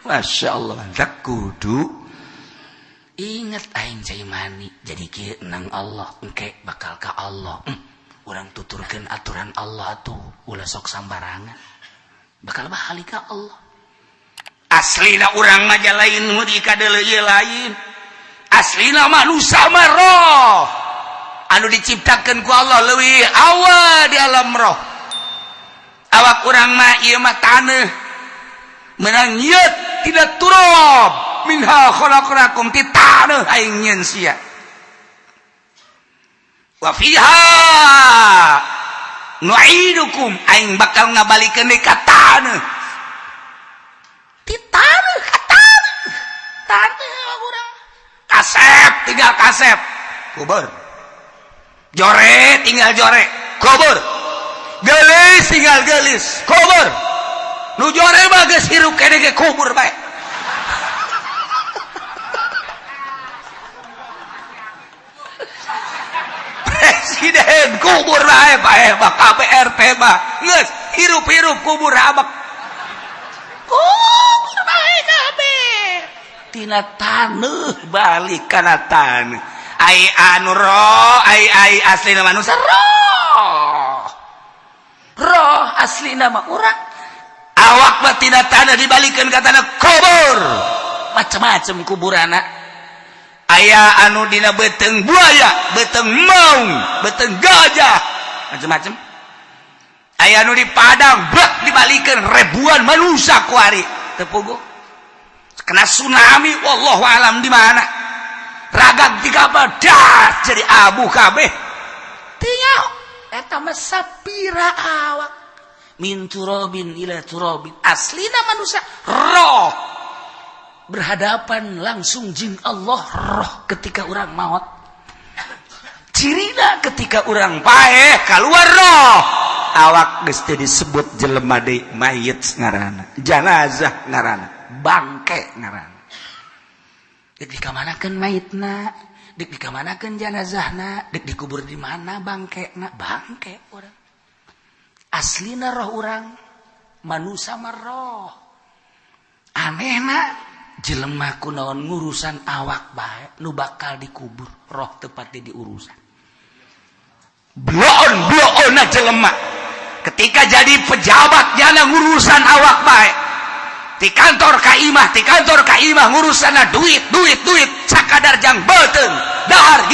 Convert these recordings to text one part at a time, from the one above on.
Masya Allah tak kudu ingat aing cai mani jadi kieu nang Allah engke bakal ka Allah. Urang tuturkeun aturan Allah tuh ulah sok sambarangan bakal balik ka Allah. Aslina urang mah lain mudi kadeuleu ieu lain. Aslina manusia mah roh anu diciptakeun ku Allah leuwih awal di alam roh. Awak urang mah ieu mah taneuh menang nyieut tidak turab minha khalaqnakum ti taneuh aing nyeun sia. Wa fiha nu'idukum aing bakal ngabalikeun ka taneuh. Ti taneuh ka taneuh urang. Kasep tinggal kasep kubur. Jore tinggal jore kubur. Gelis tinggal gelis kubur. Nu jore mah geus hirup kene ge kubur bae. Presiden kubur bae Pak KPRT mah geus hirup-hirup kubur abak. Kubur bae kabeh. Tina taneuh balik kana taneuh. Ai anu roh, ai aslina manusia roh. Roh aslina mah urang. Awak mah tina taneuh dibalikeun ka taneuh kubur. Macam-macam kuburana. Aya anu dina beuteung buaya, beuteung maung, beuteung gajah, macam-macam. Aya anu di Padang, blak dibalikeun ribuan manusia ku ari. Teu puguh. Kena tsunami wallahu alam di mana. Ragag di kapal das jadi abu kabeh. Teu nyaho. Eta mah sapira awak. Min turabin ila turabin. Aslina manusia roh. Berhadapan langsung jin Allah roh ketika orang maut. Cirina ketika orang paeh keluar roh. Awak geus teu disebut jelema deui mayit ngaranna. Janazah ngaranna. Bangke ngaranna. Dek dikamanakeun mayitna, dek dikamanakeun janazahna, dek dikubur di mana bangkena? Bangke urang. Aslina roh urang manusia mah roh. Anehna jelema kunaon ngurusan awak bae nu bakal dikubur roh tepat di urusan. Bloon-bloona jelema ketika jadi pejabat jana ngurusan awak bae. Di kantor kaimah ngurusana duit sakadar jang beuteung dahar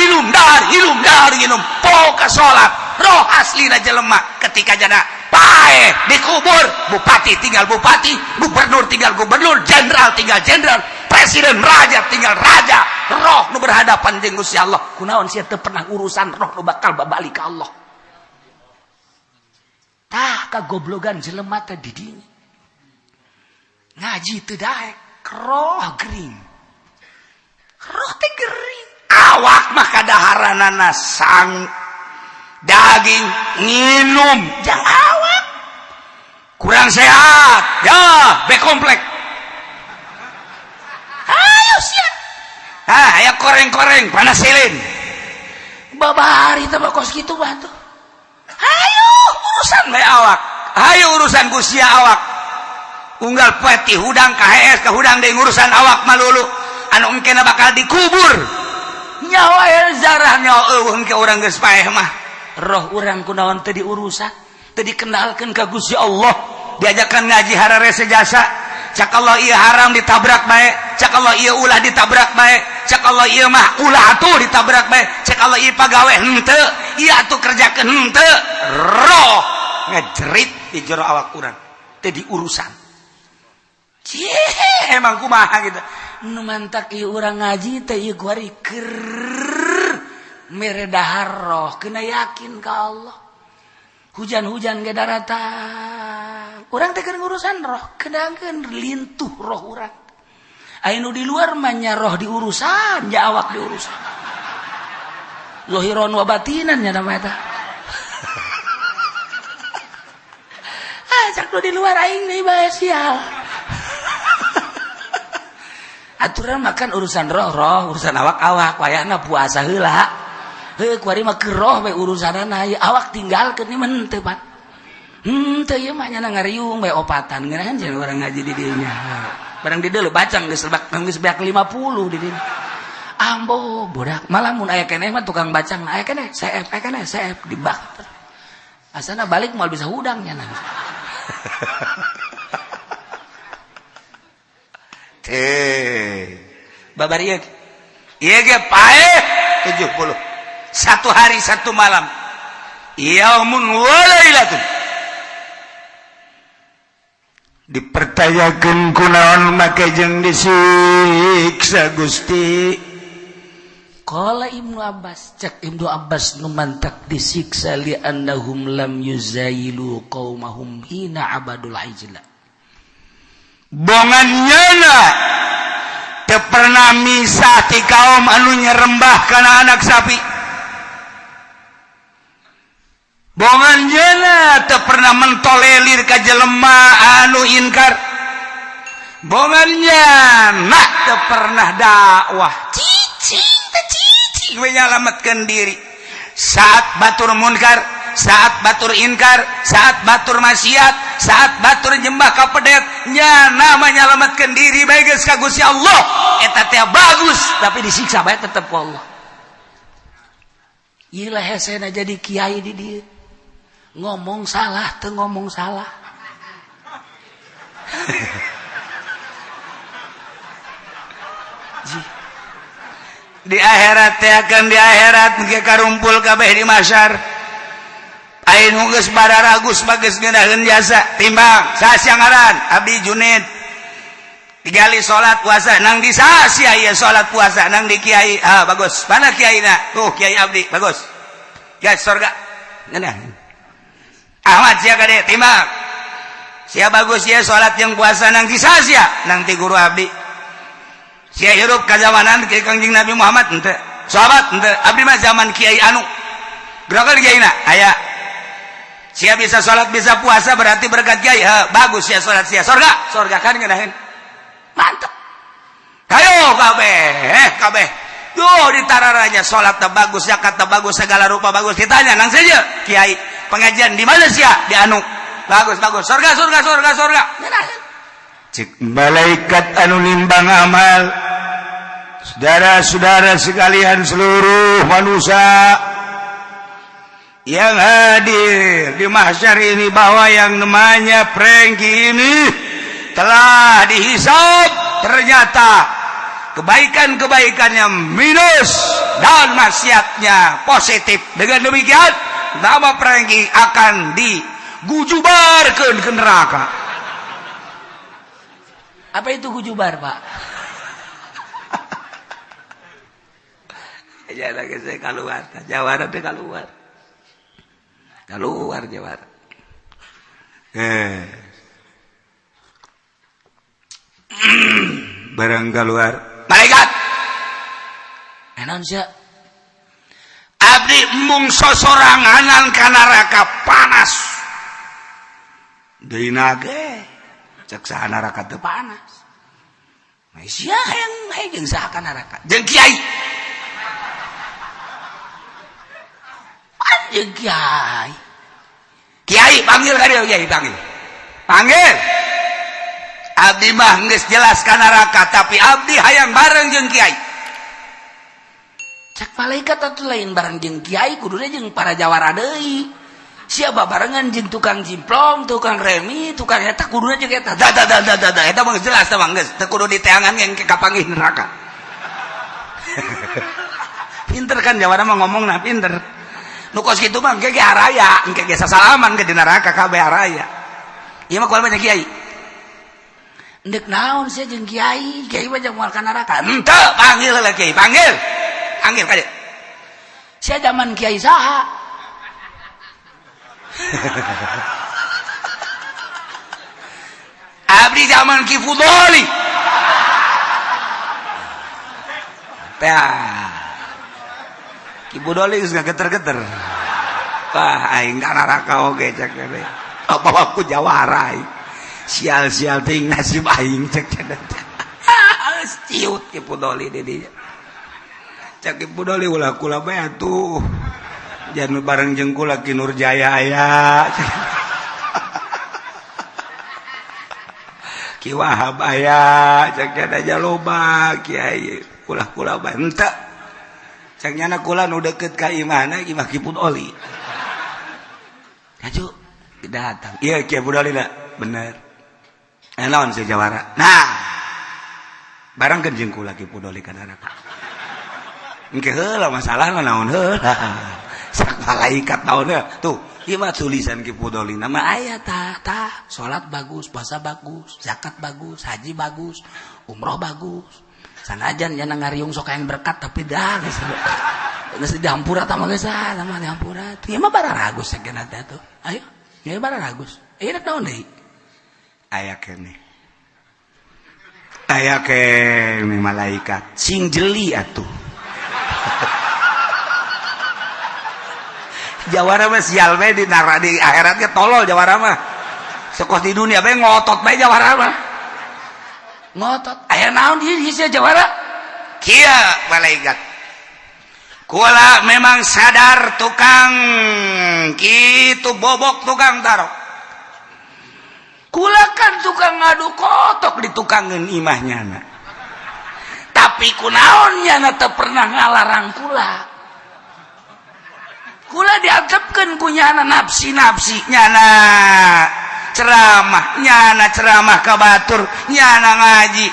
hilum poka salat roh aslina jelema ketika jana paeh dikubur bupati tinggal bupati, gubernur tinggal gubernur, jenderal tinggal jenderal, presiden raja tinggal raja. Roh nu berhadapan jeung Gusti Allah kunaon sia teu pernah urusan roh nu bakal babalik ka Allah. Tah kagoblogan jelema teh di dieu ngaji teu daek roh gering. Roh teh gering. Awak mah kadaharanana sang daging nginum jang awak kurang sehat ya be komplek. Ayo sia aya koreng-koreng panasilin babari teh kos kitu batu. Ayo urusan bae awak, ayo urusan ku sia awak. Unggal peti hudang KHS ke hudang deui ngurusan awak malulu anu engkena bakal dikubur. Nyawa zarah nyawa eueuh engke urang geus paeh mah. Roh urang kunaon teu diurusan, teu dikenalkeun ka Gusti Allah, diajakan ngaji harare sejasa. Cak Allah ieu haram ditabrak bae, cak Allah ieu ulah ditabrak bae, cak Allah ieu mah ulah atuh ditabrak bae, cak Allah ieu pagawe henteu, ieu atuh kerjakeun henteu. Roh ngajerit di jero awak urang teu diurusan. Cie emang kumaha gitu. Nu mantak ieu urang ngaji teh ieu kuari keur mere dahar roh kena yakin ka Allah. Hujan-hujan ge daratan. Urang teh keur ngurusan roh, kedangeun lintuh roh urang. Aya nu di luar mah nya roh diurusan, nya awak diurusan. Zahiron wa batinan nya nama eta. Cak nu di luar aing deui bae sial. Aturan makan urusan roh urusan awak wayahna puasa heula. Heuh kuari mah keur roh we urusanana ieu awak tinggalkeun ieu mah teu pat. Teu ieu mah nya ngariung we opatan ngeunaheun jeung urang ngaji di dieu nya. barang di dieu bacang geus beak 50 di dieu. Ambo budak malah mun aya keneh mah tukang bacang aya keneh CF di bak. Asana balik moal bisa hudangnya na. Babar ieu. Ieu ge pae 70. Satu hari satu malam. Yaumun wa lailatun. Dipertanyakeun kunaon make jeung disiksa Gusti. Qala Ibnu Abbas, cek Ibnu Abbas nu mantak disiksa li annahum lam yuzailu qaumahum hina abadul ijla. Bongannyana teu pernah misah ti kaum anu nyerembah kana anak sapi. Bongannyana teu pernah mentolelir ka jelema anu inkar. Bongannyana teu pernah dakwah. Menyelamatkan diri saat batur munkar, saat batur inkar, saat batur maksiat, saat batur nyembah ka pedet nya nama nyelamatkan diri bae geus ka Gusti Allah eta teh bagus tapi disiksa bae tetep ku Allah. Ieu lah hesena jadi kiai di dieu ngomong salah teu ngomong salah. Di akhirat teh akan di akhirat ge karumpul kabeh di mahsyar. Ain geus bararagus bageus ngeunaheun jasa timbang saha ngaran Abdi Junaid. Digali salat puasa nang di saha sia ieu salat puasa nang di kiai. Ah bagus. Mana kiaina? Tuh Kiai Abdi bagus. Gas surga. Ngeunah. Ahmad sia gade timbang. Sia bagus ieu salat yang puasa nang di saha sia? Nang ti guru Abdi. Sia hirup ka zamanan ke Kangjeng Nabi Muhammad henteu. Sahabat henteu. Abdi mah zaman kiai anu. Berapa kiaina? Aya. Sia bisa salat bisa puasa berarti berkat kiai. Bagus sia salat sia. Surga kan ngeunaheun. Mantap. Kayo kabeh. Duh ditararanya salat teh bagus, zakat teh bagus, segala rupa bagus. Ditanya nang saja kiai, pengajian di mana sia? Di anu. Bagus. Surga. Ngeunaheun. Cik malaikat anu nimbang amal. Saudara-saudara sekalian seluruh manusia yang hadir di mahsyar ini bahwa yang namanya Prengki ini telah dihisab, ternyata kebaikan-kebaikannya minus dan maksiatnya positif. Dengan demikian nama Prengki akan digujubarkeun ke neraka. Apa itu gujubar, Pak? Ya lagi saya keluar, Jawara teh keluar Jawara. Barang keluar, malaikat. Enon sia. Abdi mung sosoranganan ka neraka panas. Deuna ge cek saha neraka teu panas. Sia hayang jeung saha ka neraka? Jeung kiai. Jeung kiai panggil ka dieu kiai panggil. Abdi mah geus jelas ka neraka tapi abdi hayang bareng jeung kiai. Cek malaikat atuh lain bareng jeung kiai kuduna jeung para jawara deui. Sia babarengan jeung tukang jimplong, tukang remi, tukang eta kuduna jeung eta. Da eta mah jelas teh mah geus teu kudu diteangan engke kapanggih neraka. Pinter kan jawara mah ngomongna pinter. Nu kos kitu mah engke ge haraya, engke ge sasalaman ke di neraka kabeh haraya. Ieu mah kual banyak kiai. Endek naon sia jeung kiai mah jeung moal ka neraka. Henteu, panggil heula kiai, panggil ka dieu. Sia zaman kiai saha? Abdi zaman Ki Fudoli. Ki Fudoli geus gageter-geter. Wah, aing ka neraka oge cek teh. Apa aku jawara. Sial-sial ting nasib aing cek teh. Ciut Ki Fudoli di dieu. Cek Ki Fudoli ulah kula bae atuh. Jangan bareng jeung kula Ki Nurjaya aya. Ki Ki Wahab aya cek aja loba kiai kula bantah cek nyana kula nu deket ka imahna Imah Kipun Oli aju datang iya Kiai Budoli lah bener naon si Jawara nah barang kan jeung kula Kipun Oli ka neraka engke heula masalah naon heula sak malaikat naon tuh ieu mah tulisan Kipun Oli nama aya tah salat bagus puasa bagus zakat bagus haji bagus umroh bagus sanajan nya ngariung sok yang berkat tapi dah geus dihampura tah mah geus mah dihampura ieu mah bara ragus sageuna teh tuh ayo ieu bara ragus ieu rek naon deui aya keneh malaikat sing jeli atuh Jawara mah sial bae di akhiratnya tolol Jawara mah sekos di dunia bae ngotot bae Jawara mah ngotot aya naon ieu hiji Jawara kieu malaikat kula memang sadar tukang kitu bobok tukang tarok kula kan tukang ngadu kotok di tukangeun imahnyana tapi kunaon nyana teu pernah ngalarang kula diantepkeun ku nyana nafsi nyana ceramah ka batur nyana ngaji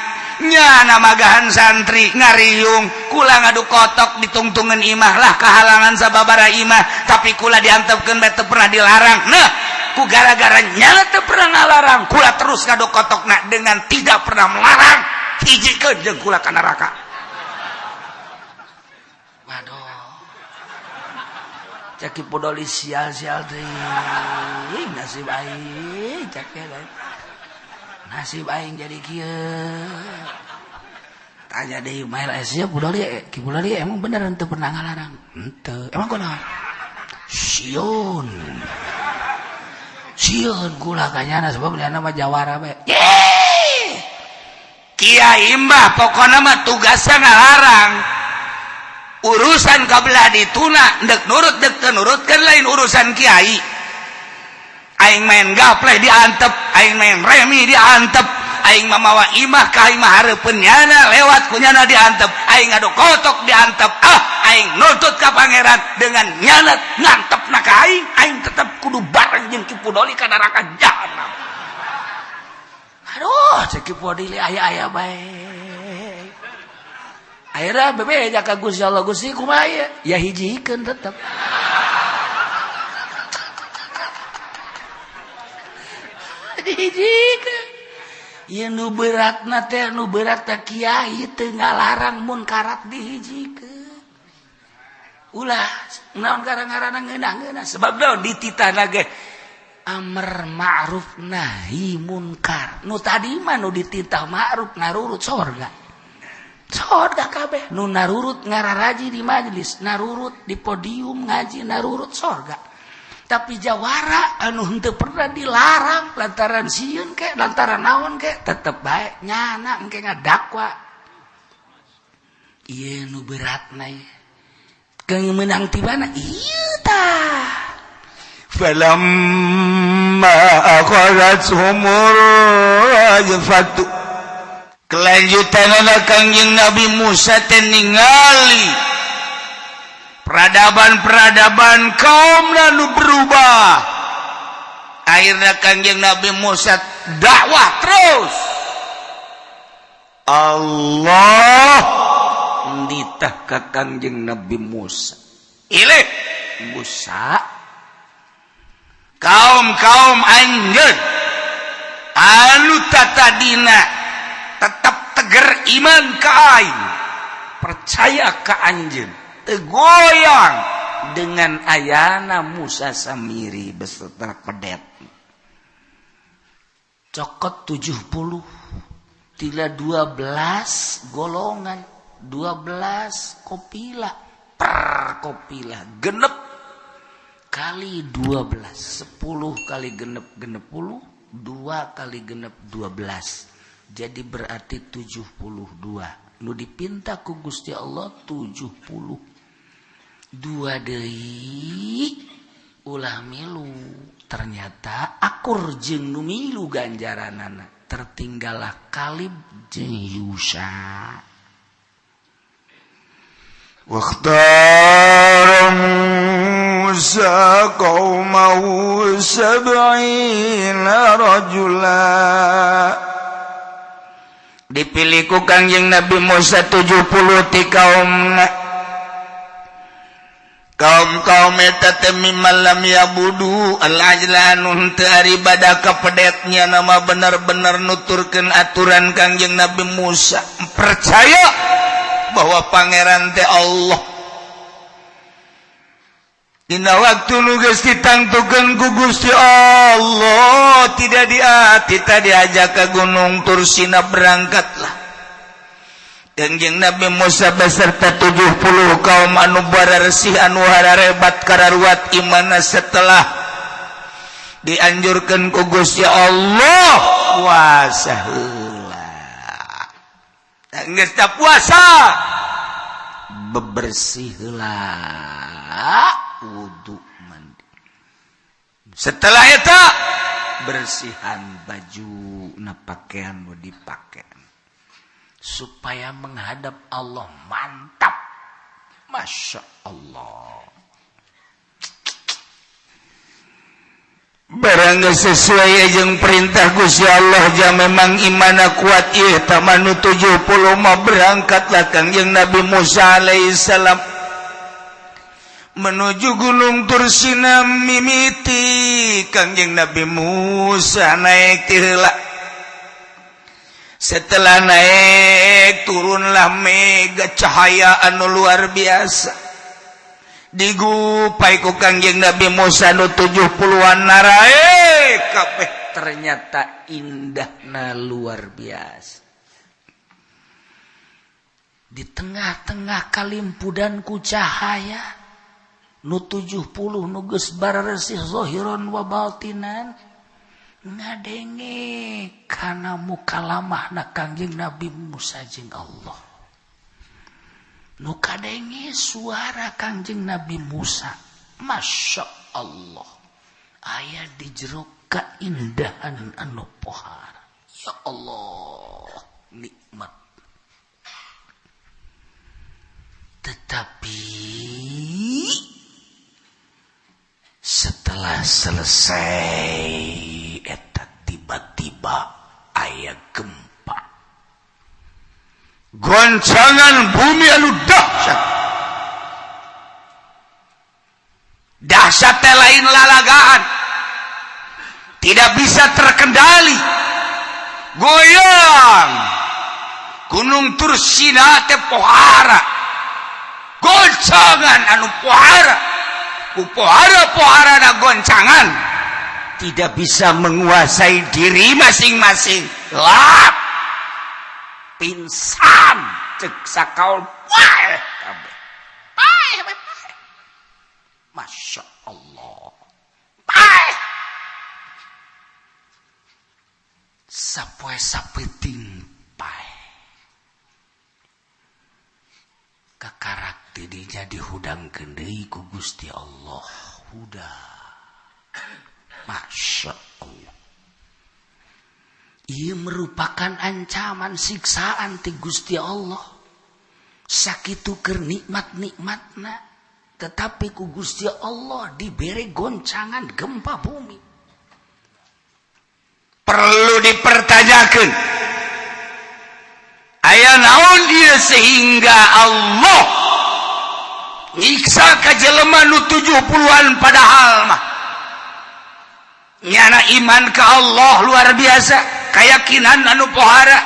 nyana magahan santri ngariung kula ngadu kotok ditungtungan imah lah kehalangan sababara imah tapi kula diantepkeun bae teu pernah dilarang nah ku gara-gara nyana teu pernah ngalarang kula terus ngadu kotokna dengan tidak pernah melarang hijikeun jeung kula ka neraka waduh cek Podoli sial teh nasib aing cek nasib aing jadi kieu tanya deui mail sia Podoli emang bener henteu pernah ngalarang henteu emang kunaon sieun kula kanyana sebab liana mah Jawara bae kiai mah pokona mah tugasna ngalarang urusan kabelah dituna dek nurut dek tenurutkan lain urusan kiai aing main gapleh diantep aing main remi diantep aing mamawa imah ka imah hareupeun nyana lewat kunyana diantep aing ngadu kotok diantep aing nuntut ka pangeran dengan nyana ngantepna ka aing tetep kudu bareng jeung Ki Podoli ka neraka jahanam aduh cek Ki Podoli aya bae akhirnya bebe jaka Gusti Allah Gusti kumaha ya hijikeun tetep hijikeun ieu nu beratna teh nu berat teh kiai teu ngalarang munkarat dihijikeun ulah naon garang-garana ngeunah sebab naon dititahna ge amr ma'ruf nahi munkar nu tadi mah nu dititah ma'ruf ngarurut surga kabeh nu narurut ngararaji di majelis narurut di podium ngaji narurut surga tapi Jawara anu henteu pernah dilarang lantaran sieun ke lantaran naon ke tetep bae nyana engke ngadakwa ieu nu beratna keung meunang tibana ieu tah falamma akhadhat humur ajfatu kelanjutanna Kangjeng Nabi Musa teh ningali peradaban kaum nu berubah akhirna Kangjeng Nabi Musa dakwah terus Allah nditah ka Kangjeng Nabi Musa ilih Musa kaum anjeun anu tatadina tetap teger iman ka aing percaya ka anjeun teu goyang dengan ayana Musa Samiri beserta pedet cokot 70 tila 12 golongan 12 kopila per kopila genep kali 12 10 kali genep 20 2 kali genep 12 jadi berarti 72 nu dipinta ku Gusti Allah 72 deui ulah milu ternyata akur jeung nu milu ganjaranana tertinggalah Kalib jeung Yusha. Wakhtara Musa qaumahu sab'ina rajula. Dipilih ku Kangjeng Nabi Musa 70 ti kaumna. Kaum eta teh mimman lam yabudu al-ajlanun teu ari ibadah ka pedetnya nama bener-bener nuturkeun aturan Kangjeng Nabi Musa. Percaya bahwa pangeran teh Allah. Dina waktu nu geus ditangtukeun ku Gusti Allah tidak diajak ke Gunung Tursina berangkatlah. Kangjeng Nabi Musa beserta 70 kaum anu bararesih anu hararebat kararuat imana setelah dianjurkeun ku Gusti Allah puasa heula. Geus teu puasa bebersih heula wudu mandi. Setelah eta bersihan baju na pakaian nu dipake supaya menghadap Allah mantap. Masya Allah. Barang sesuai jeung perintah Gusti Allah ja memang imana kuat ieu tamanu 70 mah berangkatlah Kangjeng Nabi Musa alaihi salam menuju Gunung Tursina mimiti Kangjeng Nabi Musa naik ti heula. Setelah naik turunlah mega cahaya anu luar biasa. Digupai ku Kangjeng Nabi Musa nu 70-an narae kabeh ternyata indahna luar biasa. Di tengah-tengah kalimpudan ku cahaya nu 70 nu geus bararesih zahiran wa batinan ngadenge kana mukalamahna Kangjeng Nabi Musa jeung Allah. Nu kadenge suara Kangjeng Nabi Musa, Masya Allah, aya di jero kaindahan anu pohara. Ya Allah, nikmat. Tetapi setelah selesai eta tiba-tiba aya gempa. Goncangan bumi anu dahsyat. Dahsyat teh lain lalagaan. Tidak bisa terkendali. Goyang. Gunung Tursina teh pohara. Goncangan anu pohara. Ku pohara-pohara na goncangan tidak bisa menguasai diri masing-masing. Lap pingsan cek sakaul paeh kabeh. Paeh. Masya Allah. Paeh. Sapoe-sapeting paeh. Kakarak tadi jadi hudang kendai ku Gusti Allah. Hudah. Masya Allah. Ia merupakan ancaman siksaan ti Gusti Allah. Sakitu keur nikmat-nikmatna. Tetapi ku Gusti Allah diberi goncangan gempa bumi. Perlu dipertanyakan. Aya naon ieu sehingga Allah nyiksa ka jelema nu 70-an padahal mah nyana iman ka Allah luar biasa, keyakinan anu pohara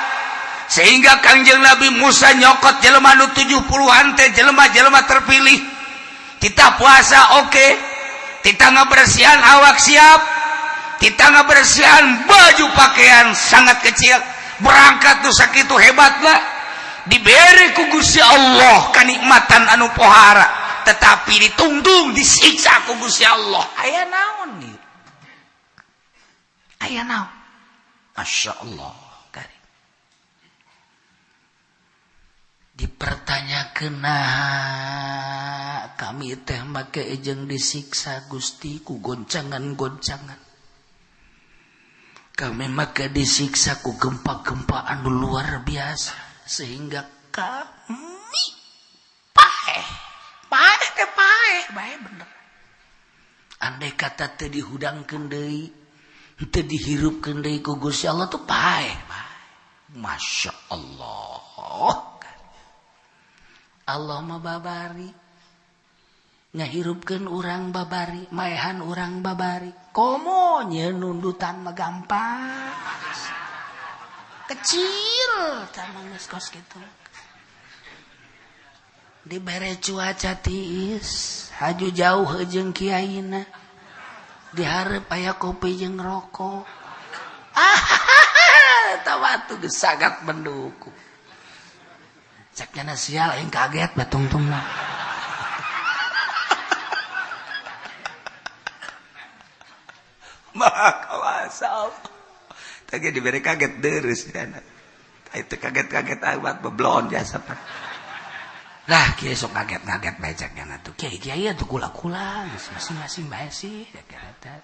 sehingga Kangjeng Nabi Musa nyokot jelema nu 70-an teh jelema-jelema terpilih. Kita puasa oke, kita ngabersihan awak siap, kita ngabersihan baju pakaian sangat kecil. Berangkat tuh sakitu hebatna diberi ku Gusti Allah kanikmatan anu pohara, tetapi ditungtung disiksa ku Gusti Allah. Aya naon nih? Aya naon? Masya Allah. Dipertanyakeun kami teh make ejeng disiksa Gusti ku goncangan-goncangan. kami maka disiksa ku gempa-gempa anu luar biasa sehingga kami paeh bener. Andai kata teu dihudangkeun deui, teu dihirupkeun deui ku Gusti Allah tuh paeh. Masya Allah. Allah mah babari. Ngahirupkeun urang babari, maehan urang babari. Komo nya nundutan mah gampang. Kecil tamang geus kos kitu. Dibere cuaca tiis, haju jauh jeung kiaina. Dihareup aya kopi jeung rokok. Eta waktu geus sagat menduku. Cek nya sial aing kaget batungtungna. Maka wasal. Tadi diberi kaget deres kana. Itu kaget-kaget amat beblon jasa. Lah kieu sok kaget-kaget bae cek nya tuh. Kiai atuh kula-kula masing-masing bae sih cek eta.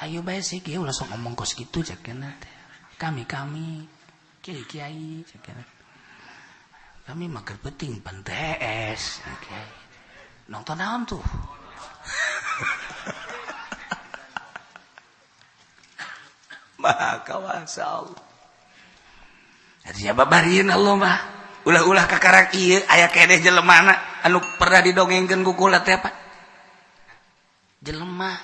Hayu bae sih kieu ulah sok ngomong kos kitu cek nya teh. Kami kiai cek nya. Kami mah keur penting pentes kiai. Nonton naon tuh? Maka wasal. Jadi babarieun Allah mah. Ulah-ulah kakarak ieu aya keneh jelemana anu pernah didongengkeun ku kula teh apa? Jelema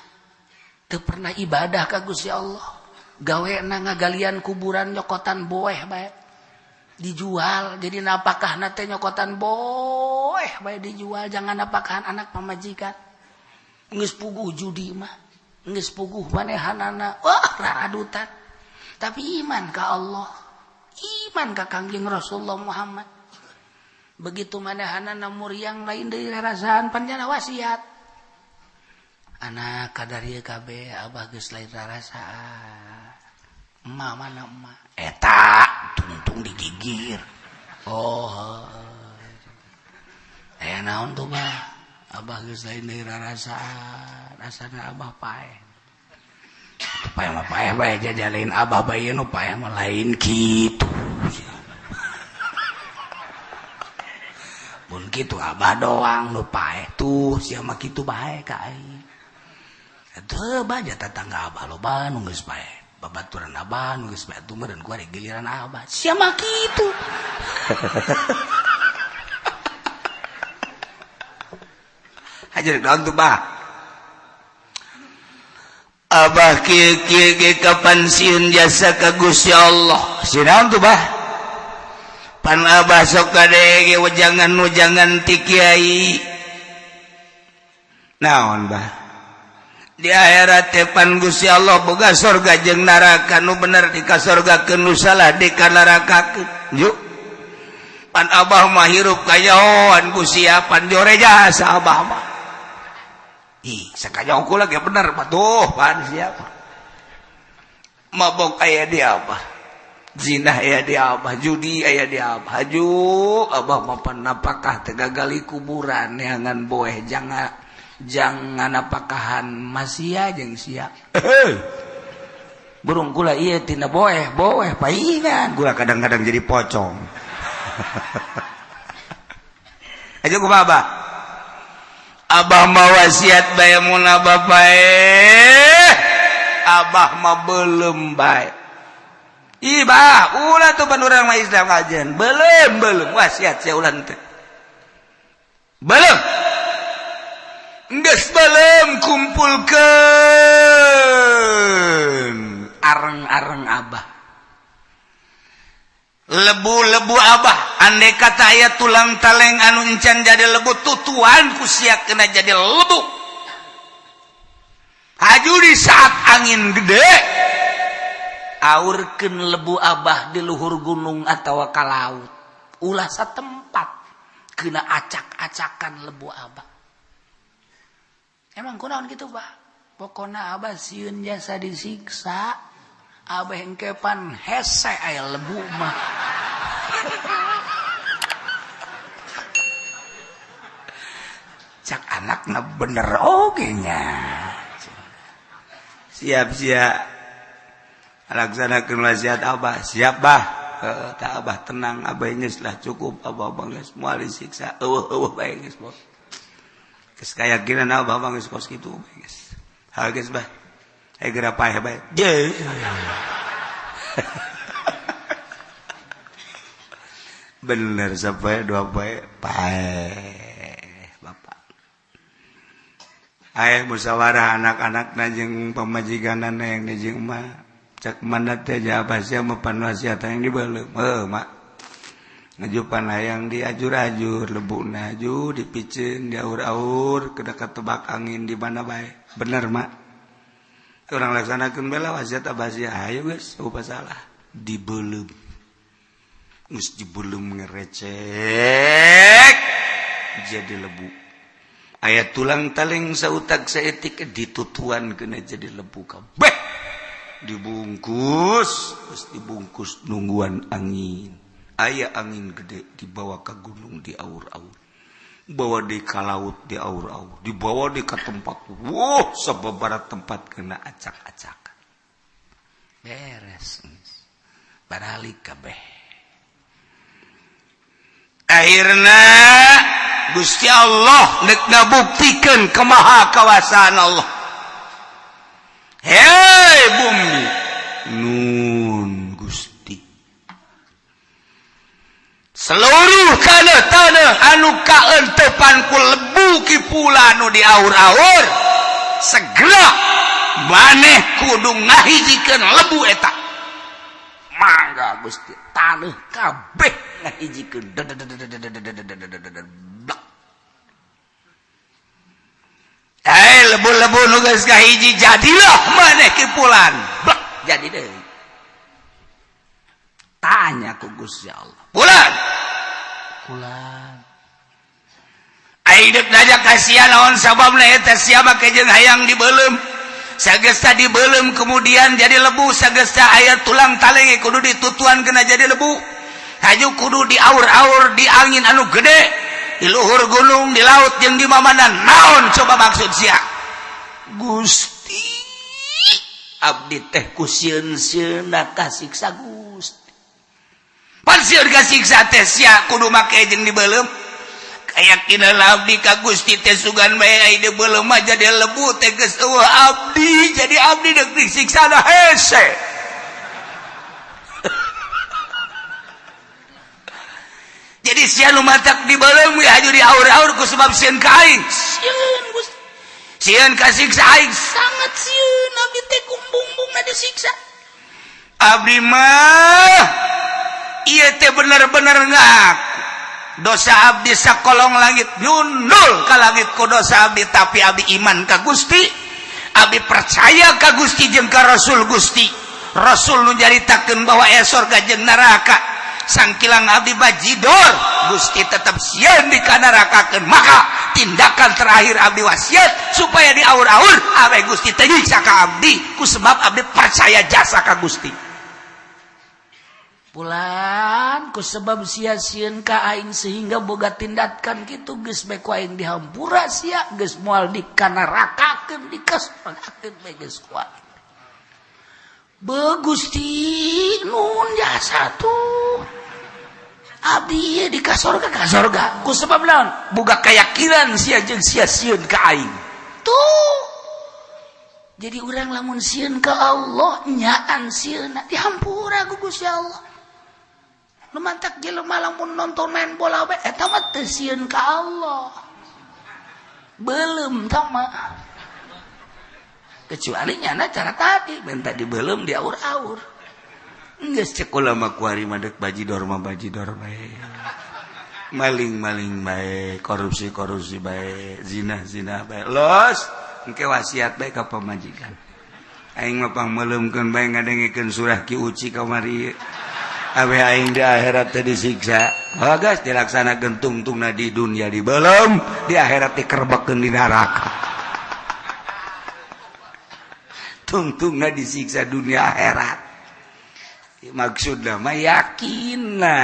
teu pernah ibadah ka Gusti Allah. Gawena ngagalian kuburan nyokotan boeh bae. Dijual jadi napakahna teh nyokotan boeh bae dijual jangan napakahan anak pamajikan. Geus puguh judi mah. Geus puguh manehanana. Wah, raradutan. Tapi iman ka Allah. Iman ka Kangjeng Rasulullah Muhammad. Begitu manehanana muriang lain deui rarasaan panjana wasiat. Anak kadarieu kabeh abah geus lain rarasaan. Emak mana emak? Eta tuntung digigir. Oh. Naon tuh bah? Abah geus lain deui rarasaan. Asana abah paeh. Paeh mah paeh bae jajaleun abah bae nu paeh mah lain kitu. Mun kitu abah doang nu paeh tuh sia mah kitu bae ka aing. Teu baja tetangga abah loba nu geus paeh. Babaturan abah nu geus bae atuh meureun ku ari giliran abah. Sia mah kitu. Hajar naon tuh bah? Abah kieu kapan sieun jasa ka Gusti Allah. Sinaon tuh bah? Pan abah sok kadege wejangan-wejangan ti kiai. Naon bah? Di akhirat teh pan Gusti Allah boga surga jeung neraka nu bener dikasorgakeun nu salah dikanarakakeun. Juk. Pan abah mah hirup kayaoan Gusti pan jore jasa abah mah. Ih, sakanya aku lagi bener patuh, pan siapa? Mabok aya di abah, zina aya di abah, judi aya di abah, haju abah mapan napakah tegagali kuburan neangan boeh jangan apakahan masia jeung sia. Burung kula ieu tina boeh paingan, kula kadang-kadang jadi pocong. Aja ku babah. Abah mah wasiat bae mun abah bae. Abah mah belum bae. Ih bah, ulah tuh urang mah Islam ngajian. Belum wasiat sia ulah teh. Belum. Geus belum kumpulkeun areng-areng abah. Lebu-lebu abah andai kata aya tulang taleng anu encan jadi lebu tutuan ku sia kena jadi lebu. Haju di saat angin gede aurkeun lebu abah di luhur gunung atawa ka laut. Ulah satempat kena acak-acakan lebu abah. Emang kunaon kitu bah? Pokona abah sieun jasa disiksa. Abah engkepan hese aya lebu mah. Cak anakna bener oge nya. Siap-siap laksanakeun wasiat Abah. Siap bah. Tak Abah tenang, Abah geus lah cukup, Abah geus moal disiksa. Eueuh bae geus bos. Geus kayakinan Abah geus kos kitu geus. Hal geus bah. Geura paeh bae. Je. Bener sampai 2 bae paeh Bapak. Aya musyawarah anak-anakna jeung pamajikanana yang di jeung mah. Cak mandat teh apa sia mapan wasiat yang dibeuleum. Mak. Ngajupan hayang diajur-ajur, lebuna aju dipiceun, diaur-aur, kedekat tebak angin di mana bae. Bener, Mak. Urang laksanakeun bela wasiat abah sia. Hayu geus, eueuh salah. Dibeuleum. Geus dibeuleum ngerecek. Jadi lebu. Aya tulang taling sautak saeutik ditutuan kena jadi lebu kabeh. Dibungkus nungguan angin. Aya angin gede dibawa ke gunung di aur-aur, bawa di ka laut di aur-aur, dibawa di ke tempat sababaraha tempat kena acak-acakan. Beres baralik kabeh. Akhirna Gusti Allah nek ngabuktikeun kemahakawasaan Allah. Hei bumi nun Gusti, seluruh tanah anu kaentepan ku lebu kipula anu di aur-aur, segera maneh kudu ngahijikeun lebu eta. Mangga Gusti, tanah kabeh ngahijikeun. Lebu-lebu nu geus kahiji jadilah maneh kipulan. Blak jadi deui. Tanya ku Gusti Allah. Pulan. Aidep daja kasihan naon sababna eta sia make jeung hayang dibeuleum. Sagesta dibeuleum kemudian jadi lebu, sagesta aya tulang taling kudu ditutuan kena jadi lebu. Haju kudu diaur-aur di angin anu gede, di luhur gunung, di laut jeung di mamana. Naon coba maksud sia? Gusti, abdi teh ku sieun-sieunna kasiksa Gusti. Pan sieun kasiksa teh sia kudu make jeung dibeuleum. Kayakinan abdi ka Gusti teh sugan bae ai dibeuleum mah jadi lebu teh geus eueuh abdi, jadi abdi deuk disiksa da hese. Jadi sia nu matak dibeuleum we haju diaur-aur ku sebab sieun ka aing. Sieun Gusti. Sieun kasiksa aing sangat sieun abdi teh kumbung-bungna disiksa. Abdi mah ieu teh bener-bener ngaku dosa abdi sakolong langit nyundul ka langit ku dosa abdi, tapi abdi iman ka Gusti, abdi percaya ka Gusti jeung ka Rasul Gusti. Rasul nu nyaritakeun bahwa aya surga jeung neraka. Sangkilang abdi bajidor, Gusti tetap sieun di ka nerakakeun. Maka tindakan terakhir abdi wasiat supaya di aur-aur awe Gusti teh nyiksa ka abdi ku sebab abdi percaya jasa ka Gusti. Pulan ku sebab sia sieun ka aing sehingga boga tindakan kitu geus bae ku aing dihampura sia geus moal dikanarakakeun dikasorakeun bae geus kuat. Gusti nun jasa tuh abdi di kasorga ku sebab naon boga keyakinan sia jeung sia sieun ka aing tuh. Jadi urang lamun sieun ka Allah nyaan sieunna dihampura ku Gusti Allah. Nu mantak jelema lamun nonton main bola we eta mah teu sieun ka Allah. Belum tah mah. Kecuali nyana cara tadi minta dibelum di aur-aur. Geus cek ulama kuari madek bajidor mah bajidor bae. Maling-maling bae, korupsi bae, zina bae. Los engke wasiat bae ka pamajikan. Aing mah pangmeuleumkeun bae ngadengikeun surah Ki Uci kamari. Awe aing di akhirat teh disiksa. Bagas dilaksanakeun tungtungna di dunia dibelum, di akhirat dikerbekkeun di neraka. Tungtungna disiksa dunia akhirat. Maksudna mah yakinna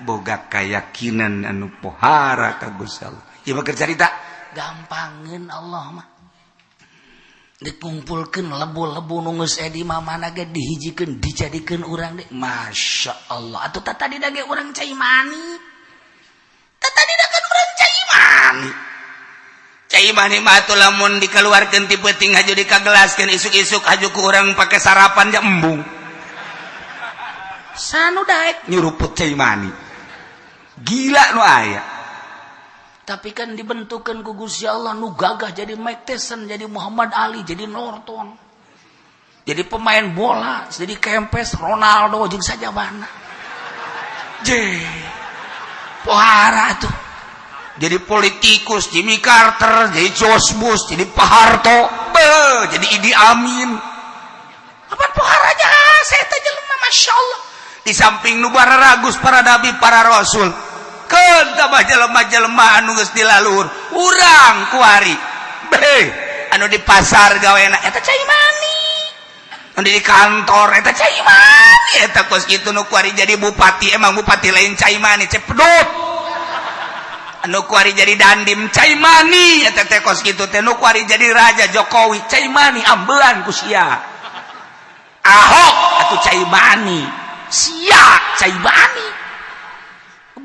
boga kayakinan anu pohara ka Gusti Allah. Ieu mah keur carita gampangeun Allah mah. dikumpulkan lebu-lebu nunggus di mana ge dihijikeun dijadikeun urang deh. Masya Allah. Atuh tadi dage urang cai mani. Tadi dakan urang cai mani. Cai mani mah atuh lamun dikeluarkeun ti peuting haju dikagelaskeun isuk-isuk haju ku urang pake sarapan ja embung. Sanu daek nyuruput cai mani. Gila nu aya. Tapi kan dibentukan ku Gusti Allah nu gagah jadi Mike Tyson, jadi Muhammad Ali, jadi Norton. Jadi pemain bola, jadi Kempes, Ronaldo jeung saja mana. Pohara tuh. Jadi politikus, Jimmy Carter, jadi George Bush, jadi Pak Harto, jadi Idi Amin. Apa pohara aja saya teh jelema Masya Allah. Di samping nu bararagus para nabi, para rasul. Keun tambah jelema-jelema anu geus dilalur urang kuari anu di pasar gawena eta cai mani, anu di kantor eta cai mani, eta kos kitu nu kuari jadi bupati emang bupati lain cai mani cepedut, anu kuari jadi dandim cai mani eta teh kos kitu teh nu kuari jadi raja Jokowi cai mani ambelan ku sia Ahok atuh cai mani sia cai mani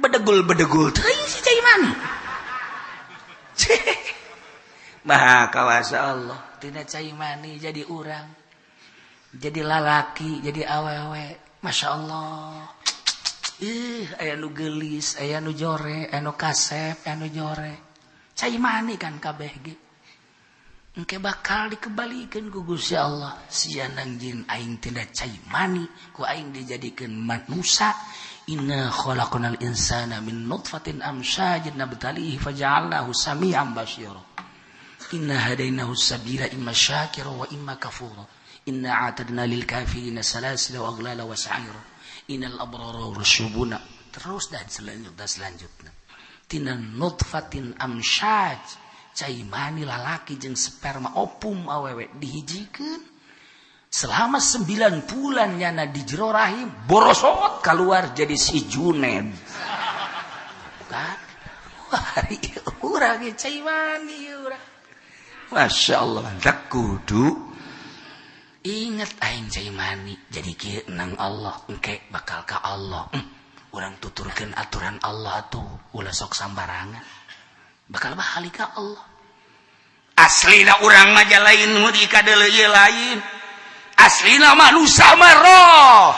bedegul teuing si cai mani. Maha kawasa Allah tina cai mani jadi urang, jadi lalaki, jadi awewe. Masya Allah. Aya nu geulis, aya nu jore, aya nu kasep, aya nu jore. Cai mani kan kabeh ge. Engke bakal dikembalikeun ku Gusti Allah. Sianang jin aing tina cai mani, ku aing dijadikeun manusia. Inna khalaqnal insana min nutfatin amsyajin nabtalihi faja'alnahu sami'an basyira. Inna hadainahu sabila imma syakira wa imma kafura. Inna a'tadna lil kafirina salasila wa aghlala wa sa'ira. Innal abrara yushubuna. Terus dan selanjutnya. Tina nutfatin amsyaj, cai mani lalaki jeung sperma opum awewe dihijikeun. Selama 9 bulan nyana di jero rahim borosot keluar jadi si Juned. Kan? Wah, urang cai mani urang. Masya Allah, tak kudu ingat aing cai mani jadi kieu nang Allah engke bakal ka Allah. Urang tuturkeun aturan Allah tuh ulah sok sambarangan. Bakal bali ka Allah. Aslina urang mah lain nu dikadeuleu ieu lain. Aslina manusia mah roh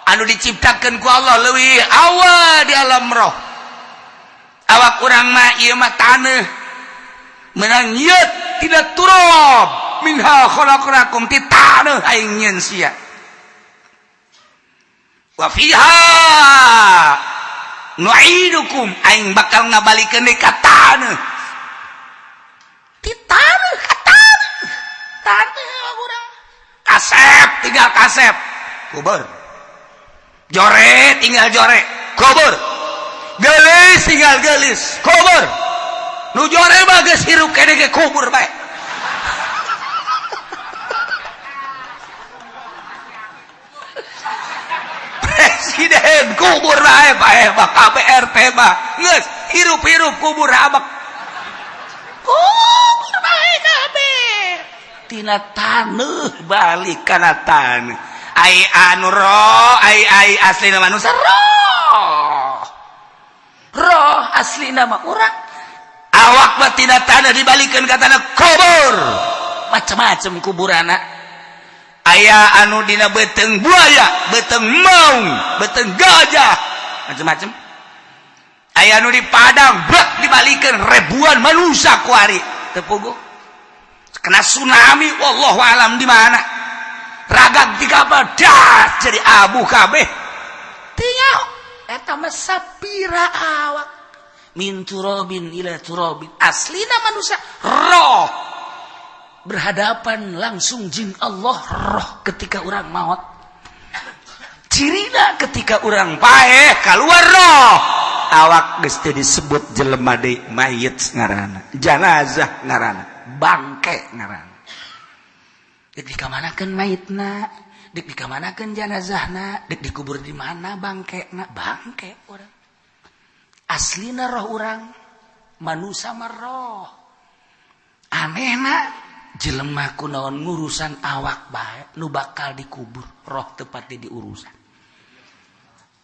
anu diciptakeun ku Allah leuwih awal di alam roh. Awak urang mah ieu mah taneuh menang nyieut tidak turab minha khalaqnakum ti taneuh aing nyieun sia. Wa fiha nu'idukum aing bakal ngabalikeun deui ka taneuh. Ti taneuh ka taneuh urang. Kasep tinggal kasep kubur, jore tinggal jore kubur, gelis tinggal gelis kubur, nu jore mah geus hirup kene ge kubur bae. Presiden kubur bae mah kabeh RT mah geus hirup-hirup kubur abak kubur bae kabeh. Tina taneuh balik kana taneuh. Ai anu roh, ai aslina manusia roh. Roh aslina mah urang. Awak mah tina taneuh dibalikeun ka taneuh kubur. Macam-macam kuburana. Aya anu dina beuteung buaya, beuteung maung, beuteung gajah, macam-macam. Aya anu di Padang, brak dibalikeun ribuan manusia ku ari. Teu puguh. Kena tsunami wallahu alam di mana ragag di kapal dah jadi abu kabeh tinggal eta mah sapira awak min turabin ila turabin aslina manusia roh berhadapan langsung jeung Allah roh ketika orang maut cirina ketika orang paeh keluar roh awak geus teu disebut jelema deui mayit ngaranna janazah ngaranna bangke ngaran. Dek dikamanakeun mayitna, dek dikamanakeun janazahna, dek dikubur di mana bangkena? Bangke urang. Aslina roh urang, manusia mah roh. Anehna jelema kunaon ngurusan awak bae nu bakal dikubur roh tepatnya diurusan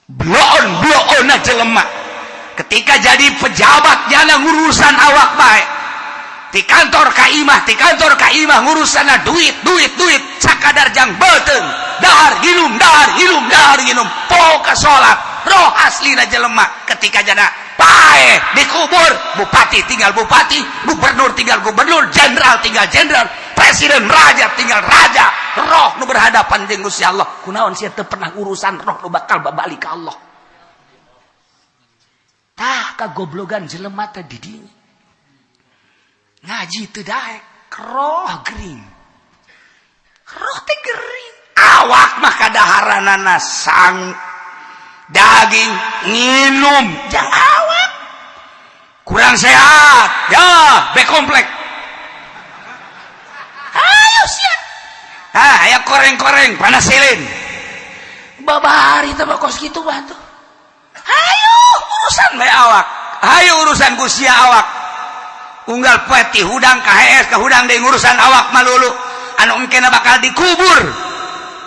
bloon jelema ketika jadi pejabat jana ngurusan awak bae di kantor kaimah ngurusan duit sakadar jang beuteng dahar hilum poka salat roh aslina jelema ketika jana pae dikubur bupati tinggal bupati gubernur tinggal gubernur jenderal tinggal jenderal presiden raja tinggal raja roh nu berhadapan jeung Gusti Allah kunaon sia teu pernah urusan roh nu bakal babalik ka Allah tah kagoblogan jelema teh di dieu ngaji teu daek roh gering roh teh gering awak mah kadaharanana sang daging nginum jang awak kurang sehat ya be komplek ayo sia aya koreng-koreng panasilin babari teh kos kitu bantu ayo urusan bae awak ayo urusan Gusti awak unggal peti hudang ka HS ka hudang deui urusan awak malulu anu engkena bakal dikubur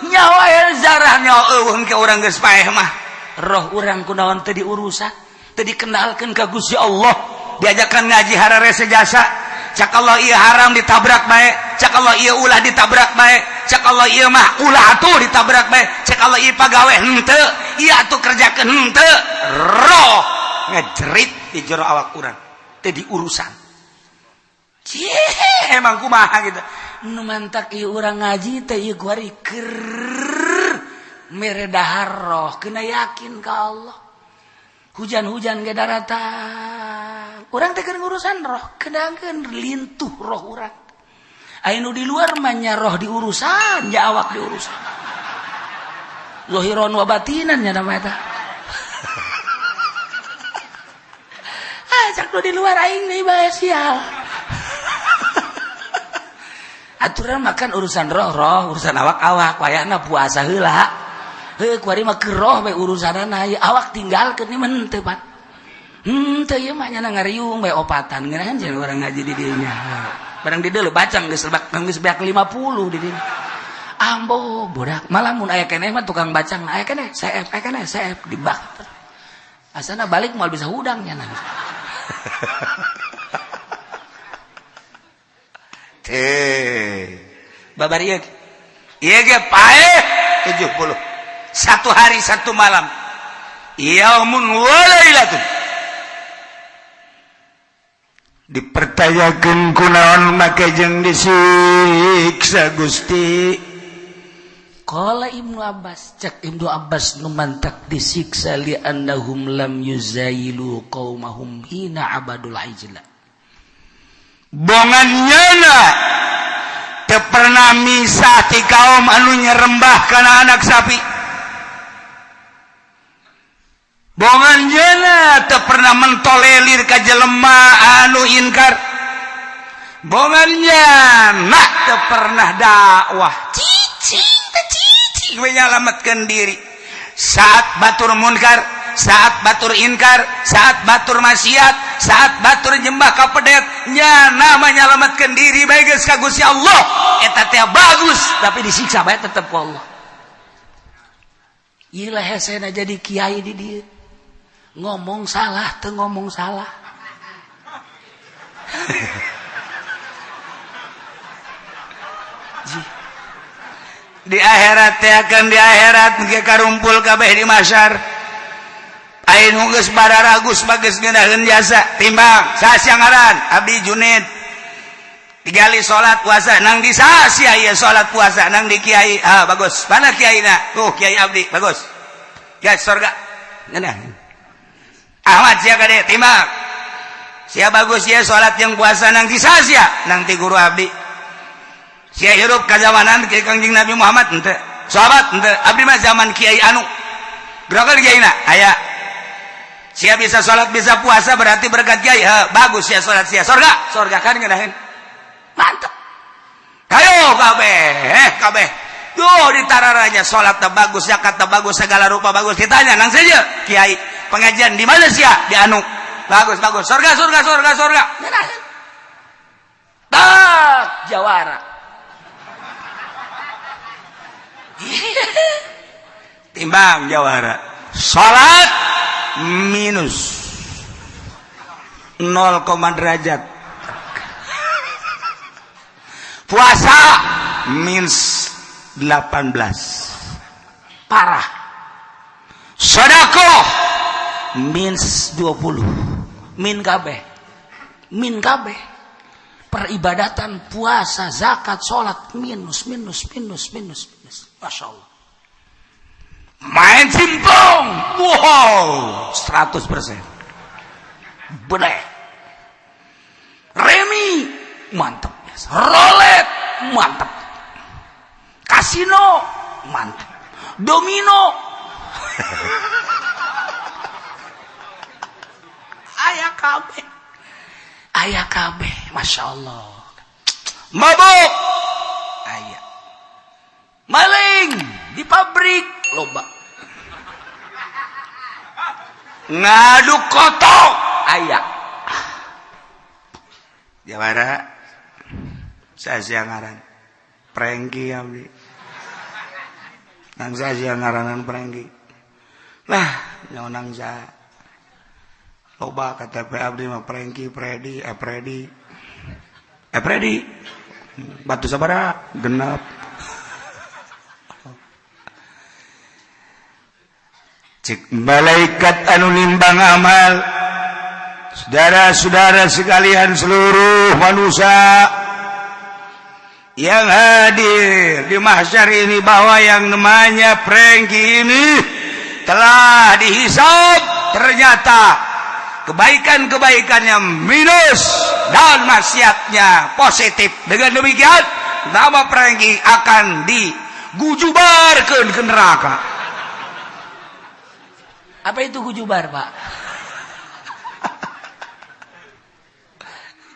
nyawa zarah nyawa eueuh ke urang geus paeh mah roh urang kunaon teu diurusan teu dikenalkeun ka Gusti Allah diajakan ngaji harare sejasa cak Allah ieu haram ditabrak bae cak Allah ieu ulah ditabrak bae cak Allah ieu mah ulah atuh ditabrak bae cak Allah ieu pagawe henteu ieu atuh kerjakeun henteu roh ngejerit di jero awak urang teu diurusan cie emang kumaha gitu nu mantak ieu urang ngaji teh ieu kuari keur mere dahar roh kena yakin ka Allah hujan-hujan ge daratan urang teh keur ngurusan roh kedakeun lintuh roh urang aya nu di luar mah nya roh diurusan nya awak diurusan zahiron wa batinan nya nama eta cak nu di luar aing deui bae sial aturan makan urusan roh urusan awak wayahna puasa heula kuari mah keur roh bae urusanana awak tinggalkeun ni mah teu pan teu ieu mah nya ngariung bae opatan ngeunaheun cenah urang ngaji di dieu nya barang di dieu bacang geus beak 50 di dieu ambo budak malah mun aya keneh mah tukang bacang aya keneh CF di bak asana balik moal bisa hudang nya babar ieu ge paeh 70 satu hari satu malam yaumun walailatun dipertayakeun kunaon make jeung disiksa Gusti qala Ibnu Abbas cek Ibnu Abbas nu mantak disiksa li annahum lam yuzailu qaumahum hina abadul ijla bongannyana teu pernah misah ti kaum anu nyerembah kana anak sapi bongannyana teu pernah mentolelir ka jelema anu inkar bongannyana teu pernah dakwah cicing we nyalametkeun diri saat batur munkar saat batur inkar saat batur maksiat saat batur nyembah ka pedet nya nama nyalametkeun diri bae geus ka Gusti Allah eta teh bagus tapi disiksa bae tetep ku Allah ieu lah hesena jadi kiai di dieu ngomong salah teu ngomong salah di akhirat teh akan di akhirat ge karumpul kabeh di mahsyar ain geus bararagus bageus ngeunaheun jasa timbang saha ngaran abdi Junaid tigali salat puasa nang di saha ieu salat puasa nang di kiai bagus mana kiaina tuh kiai abdi bagus ya surga ngeunah Ahmad sia kade timbang sia bagus sia salat yang puasa nang di saha sia nang ti guru abdi sia hirup ka zamanan kiai Kangjeng Nabi Muhammad henteu sahabat henteu abdi mah zaman kiai anu berapa kiaina aya sia bisa salat bisa puasa berarti berkat kiai bagus sia salat sia surga kan ngeunaheun mantap ayo kabeh tuh ditararanya salat teh bagus zakat teh bagus segala rupa bagus ditanya nang saja kiai pengajian di mana sia di anu bagus surga ngeunaheun tak jawara. Timbang jawara. Salat minus 0, derajat. Puasa minus 18. Parah. Sedekah minus 20. Min kabeh. Peribadatan puasa, zakat, sholat minus. Masya Allah. Main simpong, wow, 100%. Bener. Remi mantap. Rolet mantap. Kasino mantap. Domino ayah kabeh, masya Allah. Mabuk ayah. Maling di pabrik loba. Ngadu kotok ayah. Jawara saya ngaran Prengki abdi. Nang saya ngaranan Prengki. Lah nyaunang saya loba KTP abdi mah Prengki, Predi. Batu sabaraha? Genep. Cik malaikat anu nimbang amal, saudara-saudara sekalian seluruh manusia yang hadir di mahsyar ini, bahwa yang namanya Prengki ini telah dihisab, ternyata kebaikan-kebaikannya minus dan maksiatnya positif. Dengan demikian nama Prengki akan digujubarkeun ke neraka. Apa itu gujubar, Pak?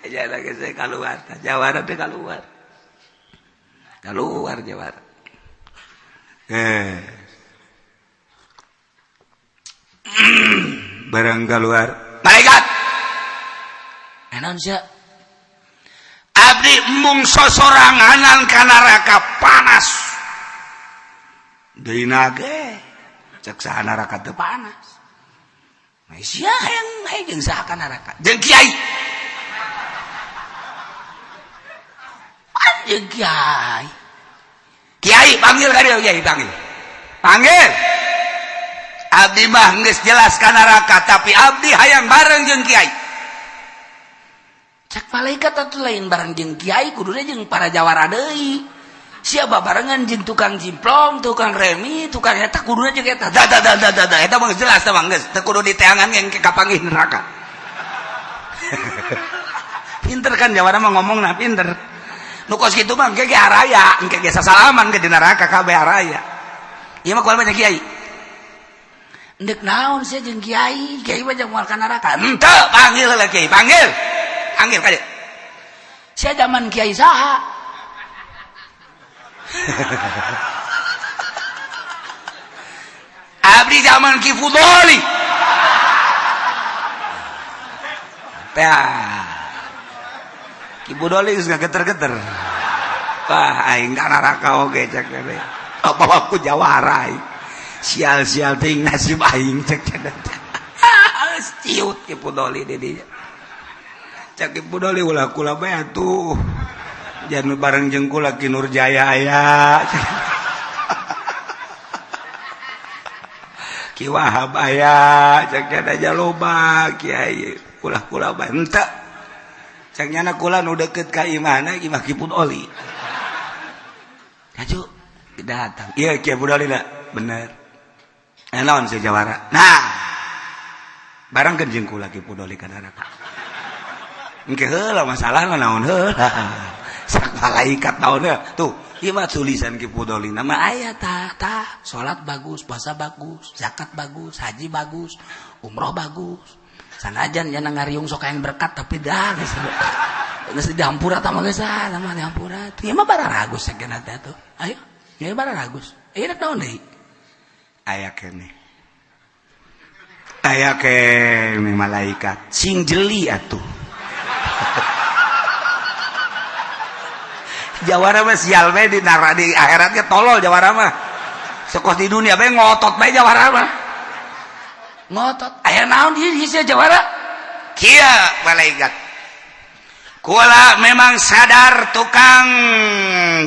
Jangan saya keluar, jawara teh keluar jawara. Barang keluar, malaikat. Enon sia. Abdi mung sosoranganan ka neraka panas. Deui nage cek saha neraka teu panas. Sia hayang jeung saha ka neraka? Jeung kiai. Anjeun kiai. Kiai panggil ka dieu, kiai panggil. Abdi mah geus jelas ka neraka, tapi abdi hayang bareng jeung kiai. Cek malaikat atuh lain bareng jeung kiai, kuduna jeung para jawara deui. Sia babarengan jeung tukang jimplong, tukang remi, tukang eta kuduna jeung eta. Eta mah jelas teh mah geus teu kudu diteangan yang kapanggih neraka. Pinter kan jawara mah ngomongna pinter. Nu kos kitu mah engke ge araya, engke ge sasalaman ke di neraka kabeh araya. Ieu mah kumaha banyak kiai. Endek naon sia jeung kiai mah jeung moal ka neraka. Henteu, panggil heula kiai, panggil ka dieu. Sia zaman kiai saha? Abdi zaman Ki Fudoli. Ki Fudoli geus gageter-geter. Wah, aing ka neraka oge cek teh. Apa aku jawara. Sial-sial ting nasib aing cek teh. Ciut Ki Fudoli di dieu. Cek Ki Fudoli ulah kula bae atuh. Jangan bareng jeung kula Ki Nurjaya aya. Ki Wahab aya, cek aja loba kiai. Kula bae henteu. Cek nyana kula nu deukeut ka imahna Ki Fudoli. Aju datang. Iya Ki Fudoli da, bener. Naon si jawara. Nah. Barengkeun jeung kula Ki Fudoli ka neraka. Engke heula masalahna naon heula. Sak malaikat naonnya tuh ieu mah tulisan Ki Fudoli nama aya tah salat bagus, puasa bagus, zakat bagus, haji bagus, umroh bagus. Sanajan nya ngariung sok hayang berkat tapi dah geus dihampura tah mah geus mah dihampura. Ieu mah bararagus sakeuna teh tuh. Ayo, ieu bararagus. Ieu naon deui? Aya keneh. Aya keneh malaikat sing jeli atuh. Jawara mah sial we di akhirat ge tolol jawara mah. Sekos di dunia bae ngotot bae jawara mah. Ngotot. Aya naon ieu hiji jawara? Kieu malaikat. Kula memang sadar tukang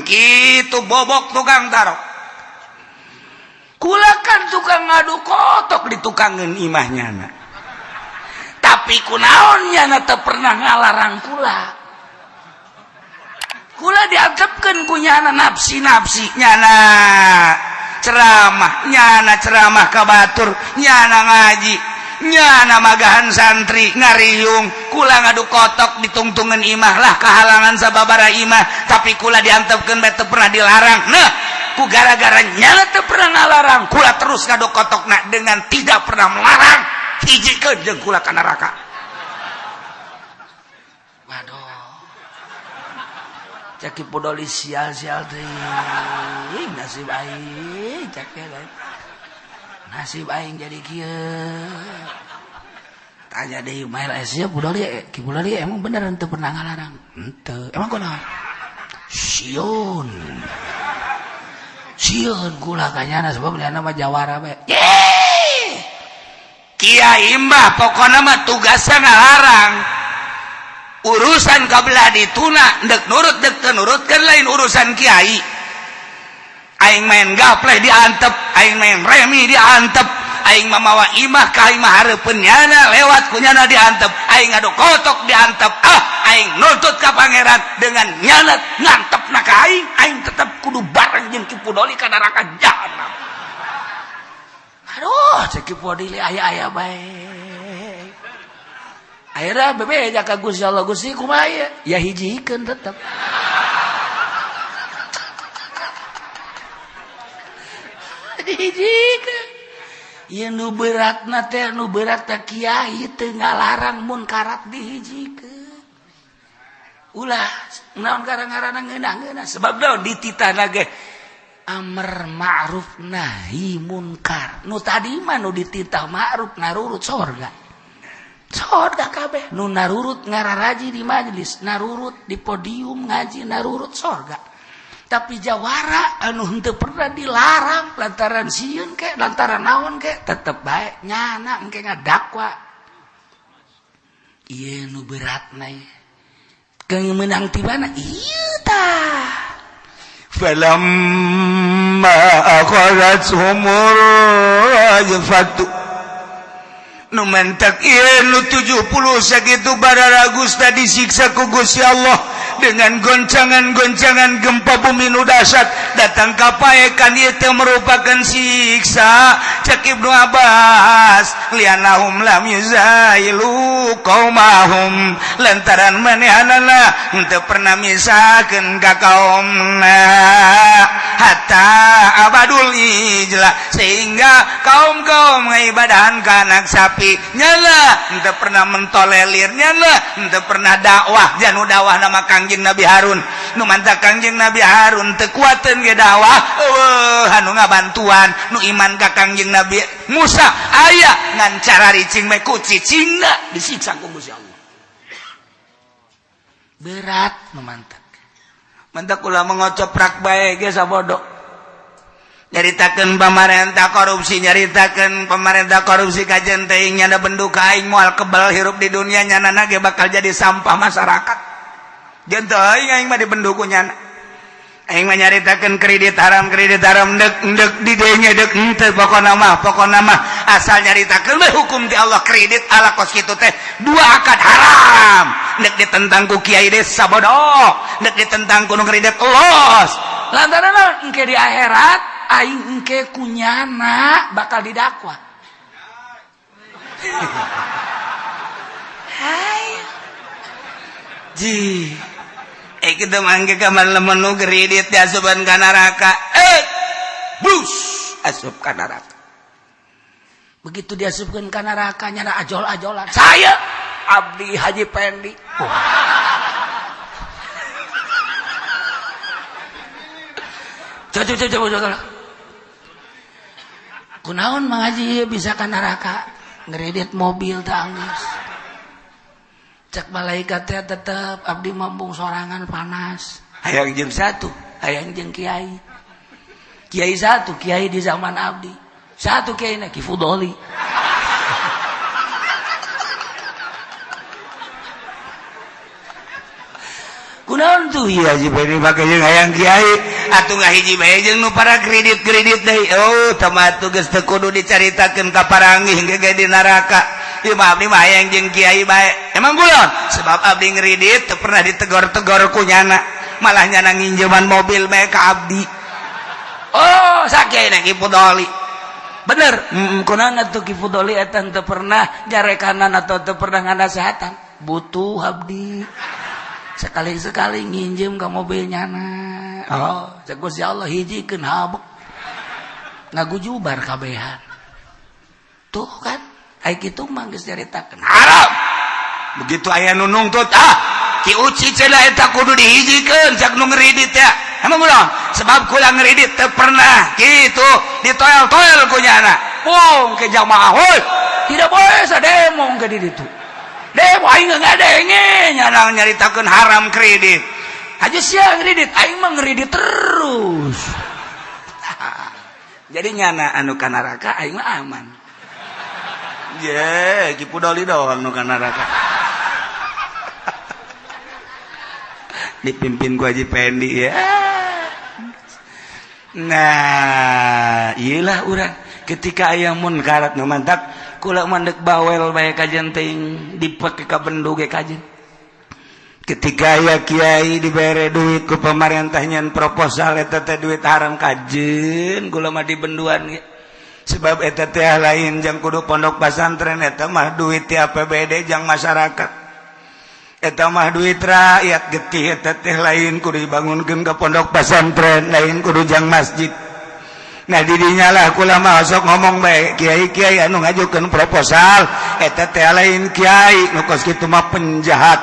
kitu bobok tukang taro. Kula kan tukang ngadu kotok di tukangeun imahnyana. Tapi kunaon nyana teu pernah ngalarang kula. Kula diantepkeun ku nyana nafsi-nafsi nyana ceramah, nyana ceramah ka batur, nyana ngaji, nyana magahan santri ngariung, kula ngadu kotok ditungtungan imah lah kehalangan sababara imah, tapi kula diantepkeun bae teu pernah dilarang. Nah, ku gara-gara nyana teu pernah ngalarang, kula terus ngadu kotokna dengan tidak pernah melarang, hijikeun jeung kula ka neraka. Waduh. Caki podoli sial-sial teh nasib aing cak nasib aing jadi kieu tanya deui mail sia podoli ki podoli emang beneran teu pernah ngalarang henteu emang kunaon sieun kula kanyana sebab liana mah jawara bae kiai mah pokona mah tugasna ngalarang urusan kabelah dituna dek nurut dek tenurutkan lain urusan kiai. Aing main gapleh diantep, aing main remi diantep, aing mamawa imah ka imah hareupeun nyana lewat kunyana diantep, aing adu kotok diantep, aing nuntut ka pangeran dengan nyana ngantepna ka aing tetep kudu bareng jeung Ki Podoli ka neraka jahanam. Aduh, cek Ki Podoli aya-aya bae. Akhirnya bebe jaka Gusti Allah Gusti kumaha ieu? Ya hijikeun tetep. Hijikeun. Ieu nu beratna teh nu berat teh kiai teu ngalarang munkarat dihijikeun. Ulah naon garang-garana ngeunah-ngeunah sebab naon dititahna ge amr ma'ruf nahi munkar. Nu tadi mah nu dititah ma'ruf narurut surga. Sorga kabeh nu narurut ngararaji di majelis, narurut di podium ngaji, narurut sorga. Tapi jawara anu henteu pernah dilarang lantaran sieun ke, lantaran naon ke, tetep bae nyana engke ngadakwa. Ieu nu beratna ieu. Keung meunang ti mana? Ieu tah. Falamma akhadhat humur rajfatu nu mentak ieu nu 70 sakitu barara Gusta disiksa ku Gusti Allah dengan goncangan-goncangan gempa bumi nu dahsyat datang kapaekan ieu teh merupakan siksa cek Ibnu Abbas lianahum lam yuzailu qaumahum lantaran manehanana henteu pernah misakeun ka kaumna hatta abadul ijla sehingga kaum-kaum ngibadahan ka anak sapi nyala henteu pernah mentolelir nyala henteu pernah dakwah janu dakwah nama Kangjeng Nabi Harun nu mantap Kangjeng Nabi Harun teu kuateun ge dakwah anu ngabantuan nu iman ka Kangjeng Nabi Musa aya ngan cara ricing me ku cicingna disiksa ku Gusti Allah berat nu mantap ulah mengocoprak bae ge sabodo nyaritakeun pamarentah korupsi nyaritakeun pemerintah korupsi kajen teuing nyana benduk aing moal kebal hirup di dunia nyanana ge bakal jadi sampah masyarakat jeung teu aing mah dibenduk ku nyana aing mah nyaritakeun kredit haram deuk di dieu nya deuk henteu pokona mah asal nyaritakeun we hukum ti Allah kredit ala kos kitu teh 2 akad haram deuk ditentang ku kiai desa bodoh deuk ditentang ku nu kredit los lantaran engke di akhirat aing engke kunyana bakal didakwa hai ji kita mangke kamar lemon nu kredit diasupan ka neraka bus asup ka neraka begitu diasupkeun ka neraka nyana ajol-ajolan saya abdi Haji Pendi coba kunaon Mang Haji bisa ka neraka ngredit mobil tangis cek malaikat teh tetep abdi mambung sorangan panas hayang jeung satu hayang jeung kiai satu kiai di zaman abdi satu kiai na Ki Fudoli kunaon tuh iya Haji Peni make jeung hayang kiai atuh ngahiji bae jeung nu para kredit deui oh tamatu geus teu kudu dicaritakeun ka paranggih ge di neraka ieu mah abdi mah hayang jeung kiai bae emang kulon sebab abdi ngredit teu pernah ditegor-tegor ku nyana malah nyana nginjeman mobil bae ka abdi oh sakieu na Ki Fudoli bener kunaon atuh Ki Fudoli eta teu pernah jarekanan atau teu pernah nganasehatan butuh abdi sekali-sekali nginjem ke mobilnya oh Gusti Allah hijikeun habek ngagujubar kabehan tuh kan ai kitu mah geus diceritakeun haram begitu aya nu nungtut Ki Uci cenah eta kudu dihijikeun cak nu ngridit ya emang ulah sebab kula ngridit teu pernah kitu ditoel-toel ku nyana pung ke jamaah heuh tidak boleh sademong ke di ditu demo aing ngadenge nyana nyaritakeun haram kredit aja sia kredit aing mah ngredit terus jadi nyana anu ka neraka aing mah aman ye Ki Fudoli doang anu ka neraka dipimpin ku Haji Pendi ya nah iyalah urang ketika aya munkarat nu mantap kula mandek bawel bae kajen teuing dipake ka bendu ge kajen ketika aya kiai dibere duit ku pamarentah nyen proposal eta teh duit haram kajen kula mah di benduan ge sebab eta teh lain jang kudu pondok pesantren eta mah duit ti APBD jang masyarakat eta mah duit rakyat getih eta teh lain kudu dibangunkeun ka pondok pesantren lain kudu jang masjid. Nah didinya lah kula mah sok ngomong bae kiai-kiai anu ngajukeun proposal eta teh lain kiai nu kos kitu mah penjahat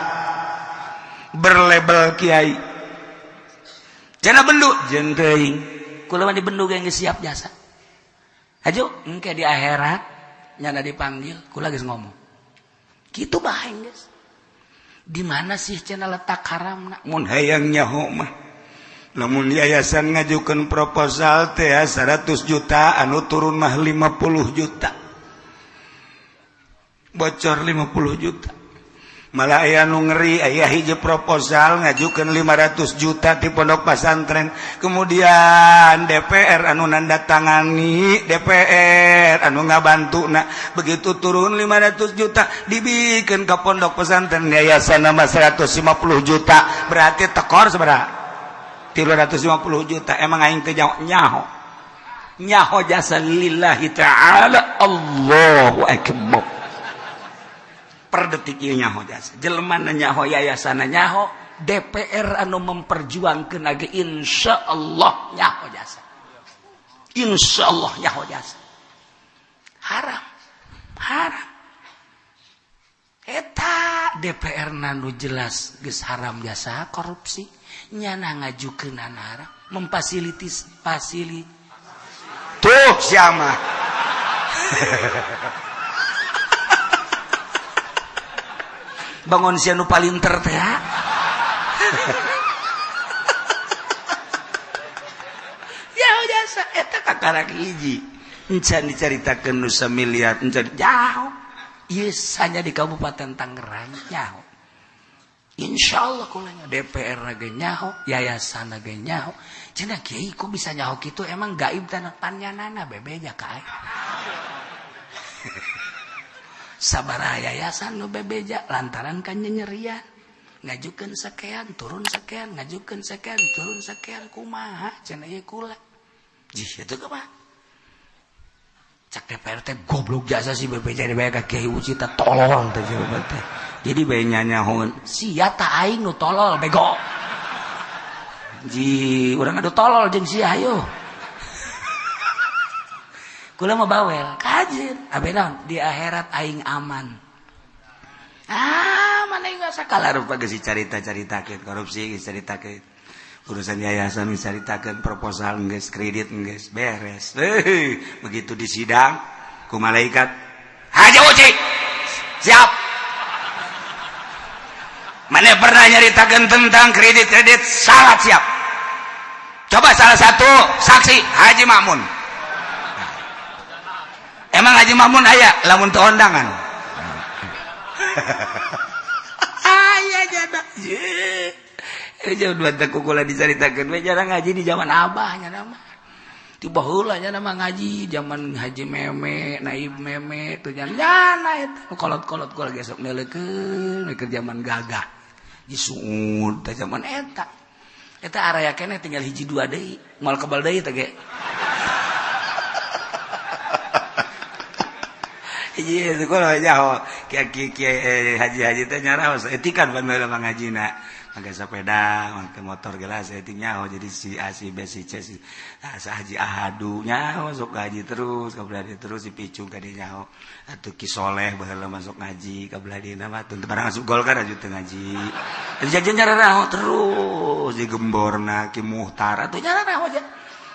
berlabel kiai cenah bendu jeung teuing kula mah di bendu ge geus siap jasa ajo engke di akhirat nyana dipanggil kula geus ngomong kitu bae geus di mana sih cenah letak haramna mun hayang nyaho mah lamun yayasan ngajukeun proposal teh 100 juta anu turun mah 50 juta bocor 50 juta malah aya nu ngeri aya hiji proposal ngajukeun 500 juta di pondok pesantren kemudian DPR anu nandatangani DPR anu ngabantuna begitu turun 500 juta dibikeun ka pondok pesantren yayasan nama 150 juta berarti tekor sabaraha 350 juta emang aing teh nyaho jasa lillahi ta'ala Allahu akbar per detik ieu nyaho jasa jelema nyaho yayasan nyaho DPR anu memperjuangkeun age insyaallah nyaho jasa insyaallah nyaho jasa haram eta DPR nanu jelas geus haram jasa korupsi nyana ngajukeun haram memfasilitis tuh siapa bangun sia nu palinter teh ya jasa eta kakarak hiji encan dicaritakeun nu samiliar encan jauh ieu sanya di Kabupaten Tangerang nyaho insyaallah kulanya DPR lagi nyaho yayasan lagi nyaho cenah kiai kok bisa nyaho kitu emang gaib tanah panyanana bebeja kae sabaraha yayasan nu bebeja lantaran kan nyerian ngajukeun sakean turun sakean ngajukeun sakean turun sakean kumaha cenah ieu kula jih eta kumaha cak DPR teh goblok jasa si bebeja dibayar ka Kiai Uci teh tolol teh teh jadi bae nyanyahoun sia ta aing nu tolol bego ji urang adu tolol jeung sia ayo kula mah bawel kajen abe naon di akhirat aing aman mana geus sakala rupa geus carita-caritakeun korupsi geus caritakeun urusan yayasan geus caritakeun proposal geus kredit geus beres begitu di sidang ku malaikat Haji Uci siap Mana pernah nyaritakeun tentang kredit salat siap? Coba salah satu saksi Haji Mamun. Emang Haji Mamun aya lamun teu ondangan? Aya jada. Jauh dua tekukula diceritakeun we jarang ngaji di zaman abahnya nama. Tiba heula nya nama ngaji zaman Haji Meme, Naib Meme teu nyana eta. Kolot-kolot kula gesok neuleukeun ke zaman gagah. Jisuud teh zaman eta. Eta araya keneh tinggal hiji dua deui, moal kebal deui teh ge. Iya, sekolah jauh. Kiai haji teh nyaraos etikan pan bae ngajina. Pakai sepeda, pakai motor gelas etik nyaho jadi si A si B si C si Haji Ahadu nyaho masuk ngaji terus kabelah dia terus si Picung ka dia nyaho. Atuh Ki Soleh baheula masuk ngaji kabelah dia mah teu barang masuk Golkar aju teu ngaji. Jajan nyaranaho terus di Gemborna Ki Muhtar atuh nyaranaho aja.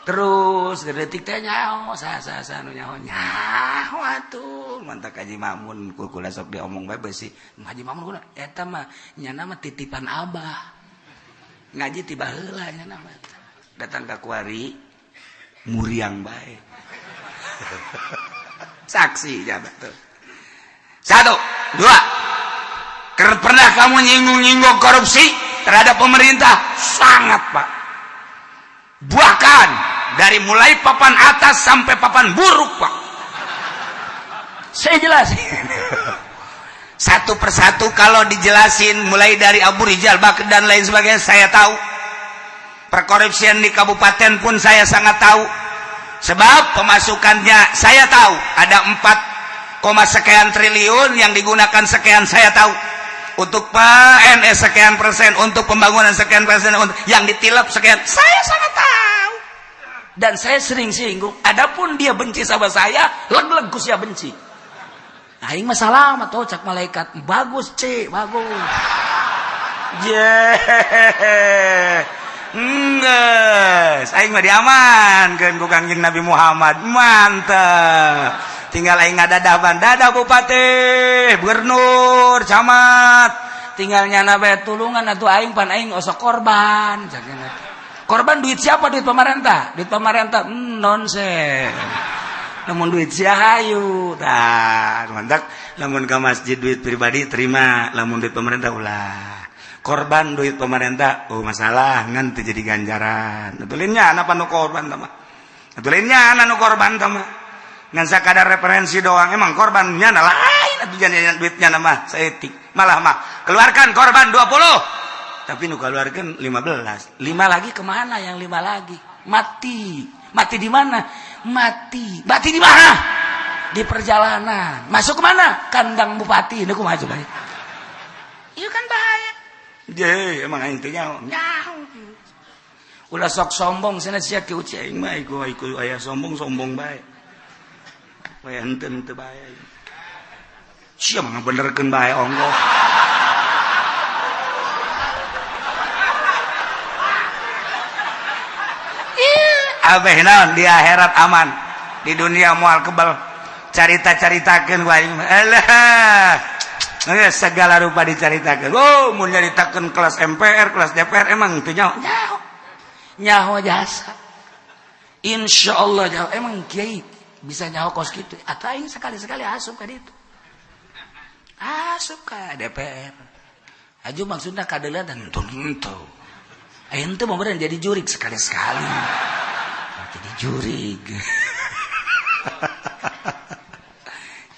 Terus detik teh nyaho sa nu nyaho atuh mantap Haji Mamun kula sok diomong bae beusi Haji Mamun kuna eta mah nyana mah titipan abah ngaji tiba heula nyana mah datang ka kuari muriang bae saksi jabat tuh 1 2 pernah kamu nyinggung korupsi terhadap pemerintah? Sangat Pak, bahkan dari mulai papan atas sampai papan buruk Pak. Saya jelasin satu persatu kalau dijelasin mulai dari Abu Rijal Bakri dan lain sebagainya saya tahu. Perkorupsian di kabupaten pun saya sangat tahu. Sebab pemasukannya saya tahu ada 4, sekian triliun yang digunakan sekian saya tahu. Untuk PNS sekian persen, untuk pembangunan sekian persen, yang ditilap sekian saya sangat tahu. Dan saya sering singgung. Adapun dia benci sama saya, leg-leg Gus ya benci. Aing mah salamat tuh cak malaikat. Bagus C, bagus. Nges, aing mah diamankeun ku Kangjeng Nabi Muhammad. Mantap. Tinggal aing ngadadah dadah bupati, gubernur, camat. Tinggal nyana bae tulungan atuh aing pan aing osok korban. Korban duit siapa? Duit pemerintah. Duit pemerintah nonsen. Namun duit Cihayu tah mantap. Lamun ka masjid duit pribadi terima, lamun duit pemerintah ulah. Korban duit pemerintah, oh masalah ngan teu jadi ganjaran. Betulinnya anak panu korban tah mah. Betulinnya anak nu korban tah mah. Ngan sakadar referensi doang emang korbannya lain atuh jangan duitnya nama saeutik. Malah mah keluarkan korban 20. Tapi nu keluarkan 15. 5 lagi kemana yang 5 lagi? Mati. Mati di mana? Mati di mana? Di perjalanan. Masuk ke mana? Kandang bupati. Ini kumaha coba. Iya kan bahaya. Ye, emang aing teh nyaho. Ulah sok sombong cenah sia ki uci aing mah iku aya sombong bae. Bae henteu teu bae. Sia mah benerkeun bae onggoh. Abeh naon di akhirat aman, di dunia moal kebal carita-caritakeun ku aing alah geus segala rupa dicaritakeun. Oh mun nyaritakeun kelas MPR kelas DPR emang teu nyaho jasa insyaallah nyaho emang kiai bisa nyaho kos kitu atuh aing sekali-sekali asup ka ditu asup ka DPR aju maksudna kadeuleuh dan henteu aing teh mau jadi jurig sekali-sekali jadi jurig.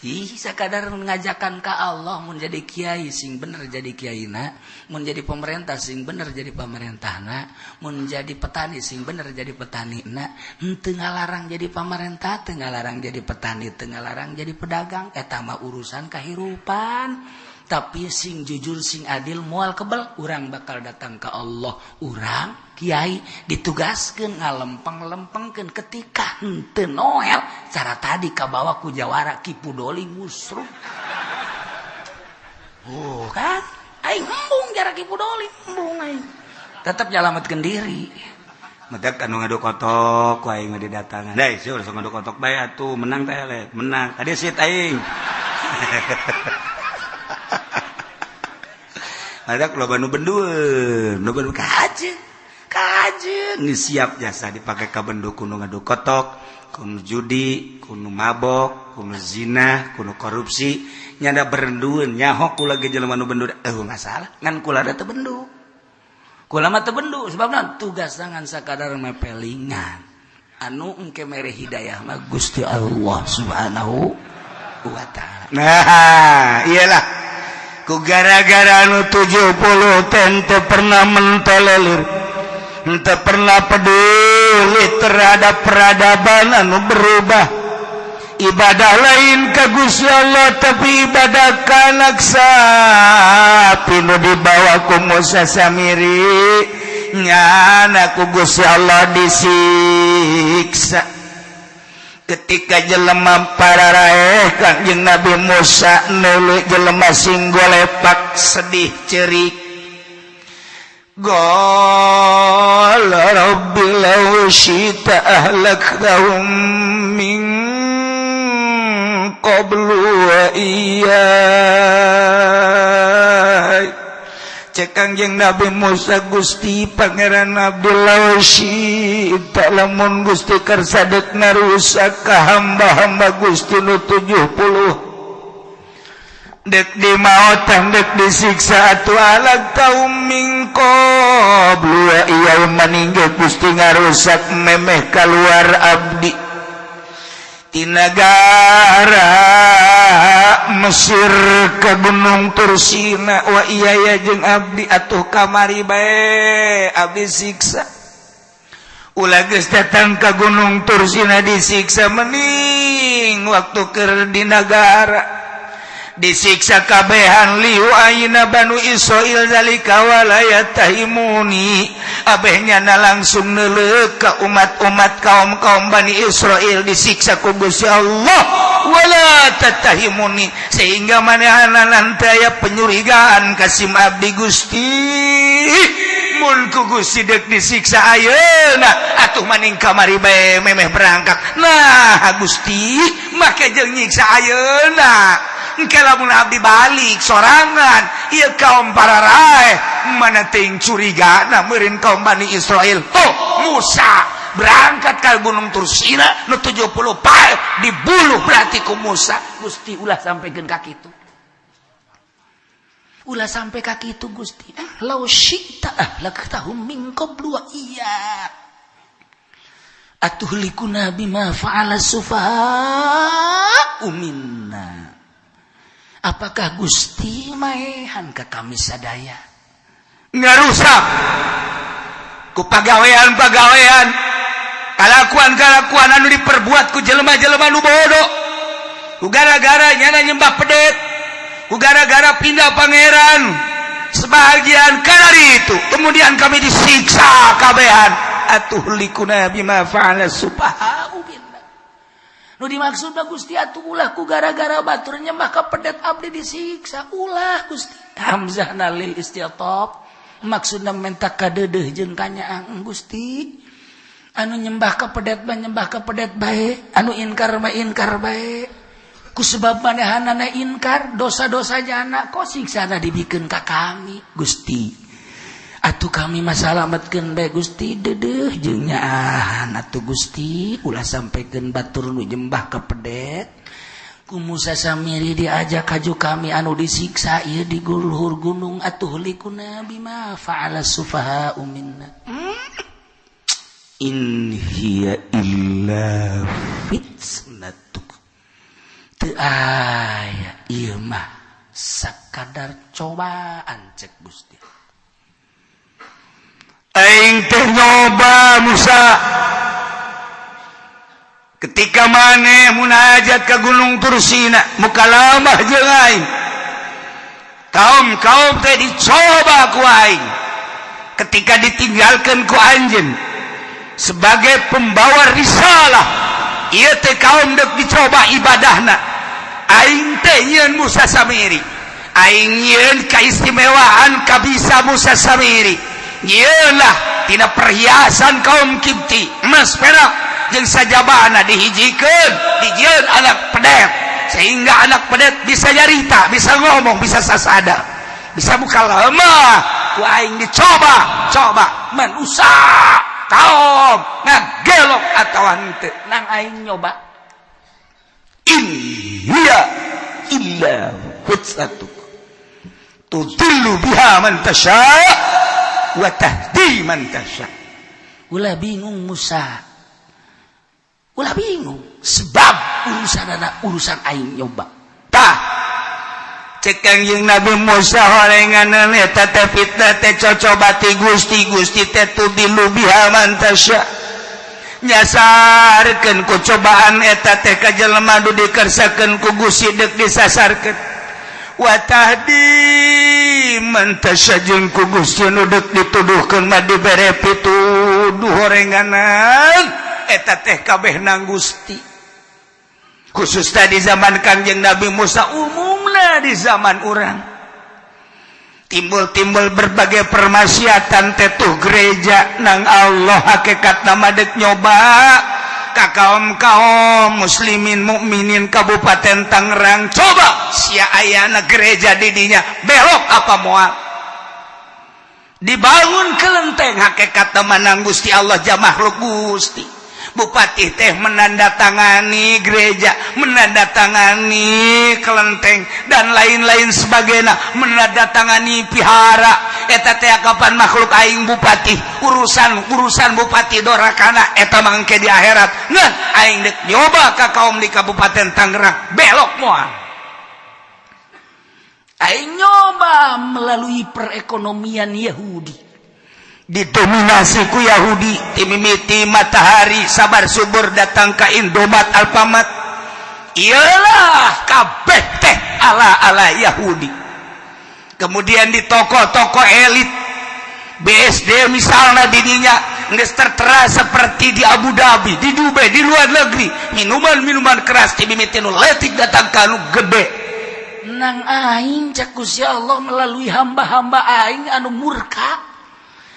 Ih sakadar ngajakan ka Allah mun jadi kiai sing bener jadi kiaina, mun jadi pemerintah sing bener jadi pemerintahna, mun jadi petani sing bener jadi petanina, henteu ngalarang jadi pemerintah, teu ngalarang jadi petani, teu ngalarang jadi pedagang, eta mah urusan kahirupan. Tapi sing jujur sing adil moal kebal urang bakal datang ke Allah. Urang kiai ditugaskeun ngalempeng-lempengkeun ketika henteu noel cara tadi kabawa ku jawara Ki Pudoli musruk. Oh kan aing embung jara Ki Pudoli embung aing. Tetep nyalametkeun diri. Metek anu ngadu kotok ku aing didatangan. Dai seueur sok ngadu kotok bae atuh menang teh le menang. Ade sit aing. ada loba nu bendueun kajen siap jasa dipakai ka bendu kuno ngadu kotok kuno judi kuno mabok kuno zina kuno korupsi nyanda berendueun nyaho kula ge jelema nu bendu masalah ngan kula da teu bendu kula mah teu bendu sebabna tugas ngan sakadar mepelingan anu engke mere hidayah mah Gusti Allah Subhanahu wa taala. Nah iyalah ku gara-gara anu 70 teu pernah mentelelir teu pernah peduli terhadap peradaban anu berubah ibadah lain ka Gusti Allah tapi ibadah ka anak sapi nu dibawa ku Musa Samiri nyana ku Gusti Allah disiksa ketika jelema pararaeh Kanjeng Nabi Musa neuleuh jelema sing golepak sedih ceurik qala rabbi law syi'ta ahlaktahum min qablu wa iyyai cek Kanjeng Nabi Musa Gusti Pangeran Abdullah syi'ta lamun Gusti kersa dek narusak ka hamba-hamba Gusti nu 70 dek di maotan dek disiksa atuh alag kaum min qablu wa iyyai maninggal Gusti ngarusak memeh kaluar abdi di negara Mesir ke Gunung Tursina wa iya jeung abdi atuh kamari bae abdi siksa ulah geus datang ke Gunung Tursina disiksa mending waktu keur di negara disiksa kabehan liu aina Banu Israil zalika walayatahimuni abehnya na langsung neuleuh ka umat-umat kaum Bani Israil disiksa ku Gusti Allah wala tatahimuni sehingga manehna nanti aya penyurigaan kasim abdi Gusti mun ku Gusti deuk disiksa ayeuna atuh maning kamari bae memeh berangkat nah Gusti make jeung nyiksa ayeuna engke lamun abdi balik sorangan ieu kaum pararaeh mana teuing curigana meureun kaum Bani Israil tuh Musa berangkat ka Gunung Tursina nu 70 pae dibuluh berarti ku Musa Gusti ulah sampikeun ka kitu ulah sampai ka kitu Gusti law syi'ta ahlaktahum min qablu wa iyya atuhlikuna bima fa'ala sufaha minna apakah Gusti maehan ka kami sadaya ngarusak ku pagawean kalakuan anu diperbuat ku jelema-jelema nu bodoh ku gara-gara nyana nyembah pedet ku gara-gara pindah pangeran sebagian kana itu kemudian kami disiksa kabehan atuhlikuna bima fa'ala sufaha nu dimaksudna Gusti atuh ulah ku gara-gara batur nyembah ka pedet abdi disiksa ulah Gusti hamzah lil istiqab maksudna menta kadeudeuh jeung kanyaang Gusti anu nyembah ka pedet bae anu inkar bae ku sebab manehanana inkar dosa-dosa jana kok siksana dibikeun ka kami Gusti atuh kami masalametkeun bae Gusti deudeuh jeung nyaahan atuh Gusti ulah sampikeun batur nu nyembah ka pedet ku Musa Samiri diajak kaju kami anu disiksa ieu di luhur gunung atuh likuna bima fa'ala sufaha minna in hiya illa fitnatuk teu aya ieu mah sakadar cobaan cek Gusti aing teh nyoba Musa ketika maneh munajat ke Gunung Tursina mukalamah jeung aing kaum teh dicoba ku aing ketika ditinggalkeun ku anjeun sebagai pembawa risalah ieu teh kaum deuk dicoba ibadahna aing teh nyieun Musa Samiri aing nyieun kaistimewaan kabisa Musa Samiri yelah tina perhiasan kaum Kipti emas perak jeung sajabana dihijikeun dijieun anak pedet sehingga anak pedet bisa nyarita bisa ngomong bisa sasada bisa buka lama ku aing dicoba man usaha kaum ngagelok atawa henteu nang aing nyoba in hiya illa fitnatu tudillu biha man tasya wa tahdi man tasya. Ulah bingung Musa, ulah bingung sebab urusan aing nyoba tah cek Kangjeng Nabi Musa horenganan eta teh fitnah teh cocoba ti Gusti teh tudillu biha man tasya nyasarkeun ku cobaan eta teh ka jelema nu dikersakeun ku Gusti deuk disasarkeun wa tahdi man tasya jeung ku Gusti nu deuk dituduhkeun mah dibere pituduh horenganan eta teh kabeh nang Gusti. Khususnya di zaman Kangjeng Nabi Musa, umumna di zaman urang timbul berbagai permaksiatan tetuh gereja nang Allah hakikat nama dek nyoba ka kaum muslimin mukminin Kabupaten Tangerang. Coba sia ayana gereja didinya belok apa moal dibangun kelenteng hakikat nama nang Gusti Allah makhluk Gusti. Bupati teh menandatangani gereja, menandatangani kelenteng dan lain-lain sebagainya, menandatangani pihara. Eta teh kapan makhluk aing bupati, urusan bupati dorakana eta mangke di akhirat. Nah, aing dek nyoba ka kaum di Kabupaten Tangerang belok moal. Aing nyoba melalui perekonomian Yahudi. Didominasi ku Yahudi timimiti matahari sabar subur datang ke Indomaret Alfamart iyalah kabeh teh ala Yahudi. Kemudian di toko-toko elit BSD misalnya didinya geus tertera seperti di Abu Dhabi, di Dubai, di luar negeri minuman keras timimiti nu leutik datang ka nu gede. Nang aing cak Gusti Allah melalui hamba-hamba aing anu murka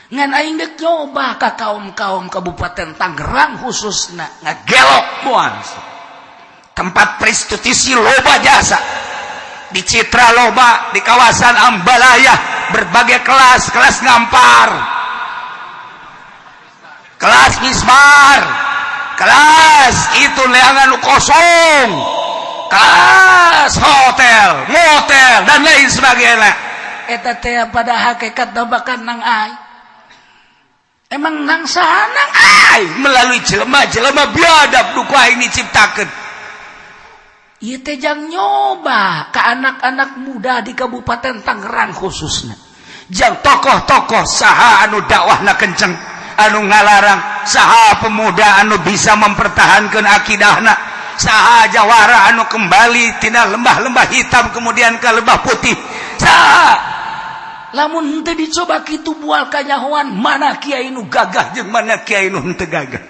ngan aing dek nyoba ka kaum Kabupaten Tangerang khususna ngagelok moal tempat prostitusi loba jasa di Citra loba di kawasan Ambalaya berbagai kelas ngampar kelas misbar kelas itu leangan kosong kelas hotel motel dan lain sebagainya eta teh pada hakikat bakan nang aing. Emang nang sahanang melalui jelema biadab nu ku aing diciptakeun. Ieu teh jang nyoba ka anak-anak muda di Kabupaten Tangerang khususna. Jang tokoh-tokoh saha anu dakwahna kenceng, anu ngalarang, saha pemuda anu bisa mempertahankan akidahna, saha jawara anu kembali tina lembah-lembah hitam kemudian ke lembah putih. Saha lamun henteu dicoba kitu bual kanyahoan mana kiai nu gagah jeung mana kiai nu henteu gagah.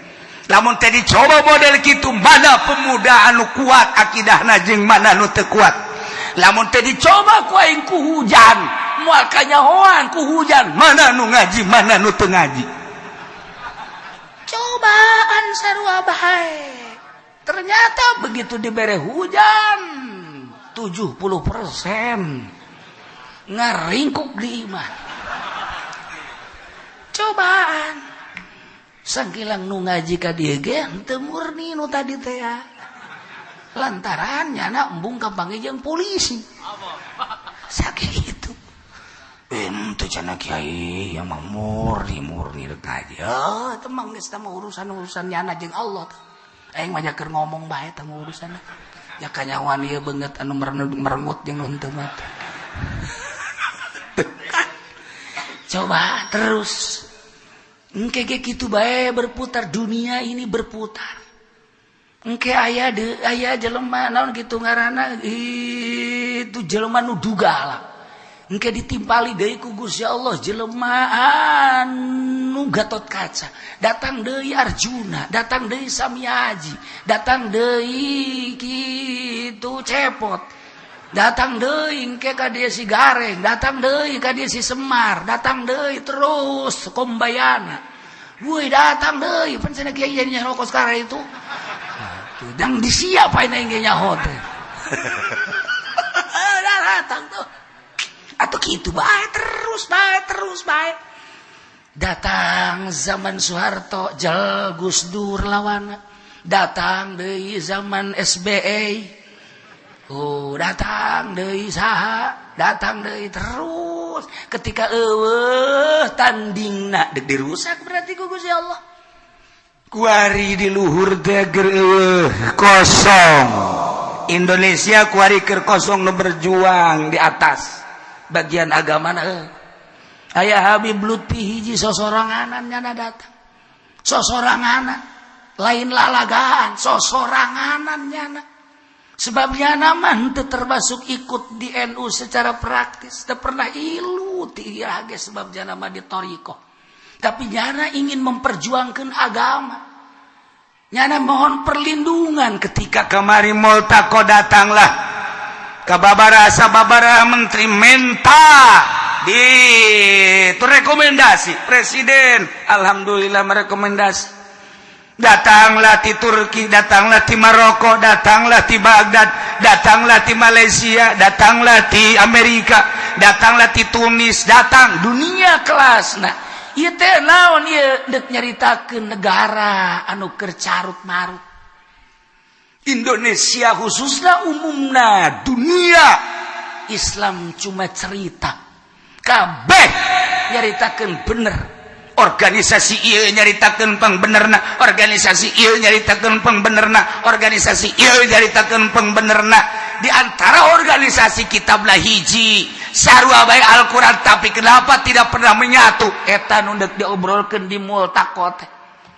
Lamun teh dicoba model kitu mana pemuda anu kuat akidahna jeung mana nu teu kuat. Lamun teh dicoba ku aing ku hujan moal kanyahoan ku hujan mana nu ngaji mana nu teu ngaji. Cobaan sarua bae. Ternyata begitu dibere hujan 70% ngaringkuk di iman. Cobaan sangkilang nu ngaji ka dieu ge henteu murni nu tadi teh lantaran nyana embung kampange jeung polisi sakitu ente cenah kiai yang murni rek ngaji teu mang geus teh urusan nyana jeung Allah aing mah keur ngomong bae teh urusanna ya kanyawan ieu beungeut anu merengut jeung henteu mah. Coba terus engke kitu bae berputar dunia ini berputar. Engke aya jelema naon kitu ngaranna itu jelema nu dugalah. Engke ditimpali deui ku Gusti Allah jelema anu Gatot Kaca. Datang deui Arjuna, datang deui Samyaji, datang deui kitu Cepot. Datang deui engke ka dieu si Gareng, datang deui ka dieu si Semar, datang deui terus Kombayana. Woi datang deui pan cenah kiai nya rokok sekarang itu. Dan disiap aing ge nyaho teh. Datang tuh. Atuh gitu baik terus baik. Datang zaman Soeharto jel Gus Dur lawana. Datang deui zaman SBY. Datang deui saha, datang deui terus. Ketika tandingna deg dirusak berarti ku Gusti Allah. Kuari di luhur teh kosong. Indonesia kuari keur kosong nu berjuang di atas. Bagian agama aya Habib Lutfi hiji sosoranganan nyana datang. Sosoranganan lain lalagaan, sosoranganan nyana. Sebab nyana mah teu termasuk ikut di NU secara praktis, teu pernah ilu ti ieu ge sebab nyana mah di thariqah. Tapi nyana ingin memperjuangkan agama. Nyana mohon perlindungan ketika kemari multaqo datanglah sababaraha menteri menta di itu rekomendasi presiden, alhamdulillah merekomendasi. Datanglah di Turki, datanglah di Maroko, datanglah di Baghdad, datanglah di Malaysia, datanglah di Amerika, datanglah di Tunis, datang dunia kelas. Nah, ieu teh naon ieu deuk nyaritakeun negara anu keur carut marut. Indonesia khususnya umumna dunia Islam cuma cerita kabeh nyaritakeun bener organisasi ieu nyaritakeun pangbenerna organisasi ieu nyaritakeun pangbenerna organisasi ieu nyaritakeun pangbenerna di antara organisasi kitablah hiji sarua bae Al-Qur'an tapi kenapa tidak pernah menyatu eta nu deuk diobrolkeun di multaqo teh.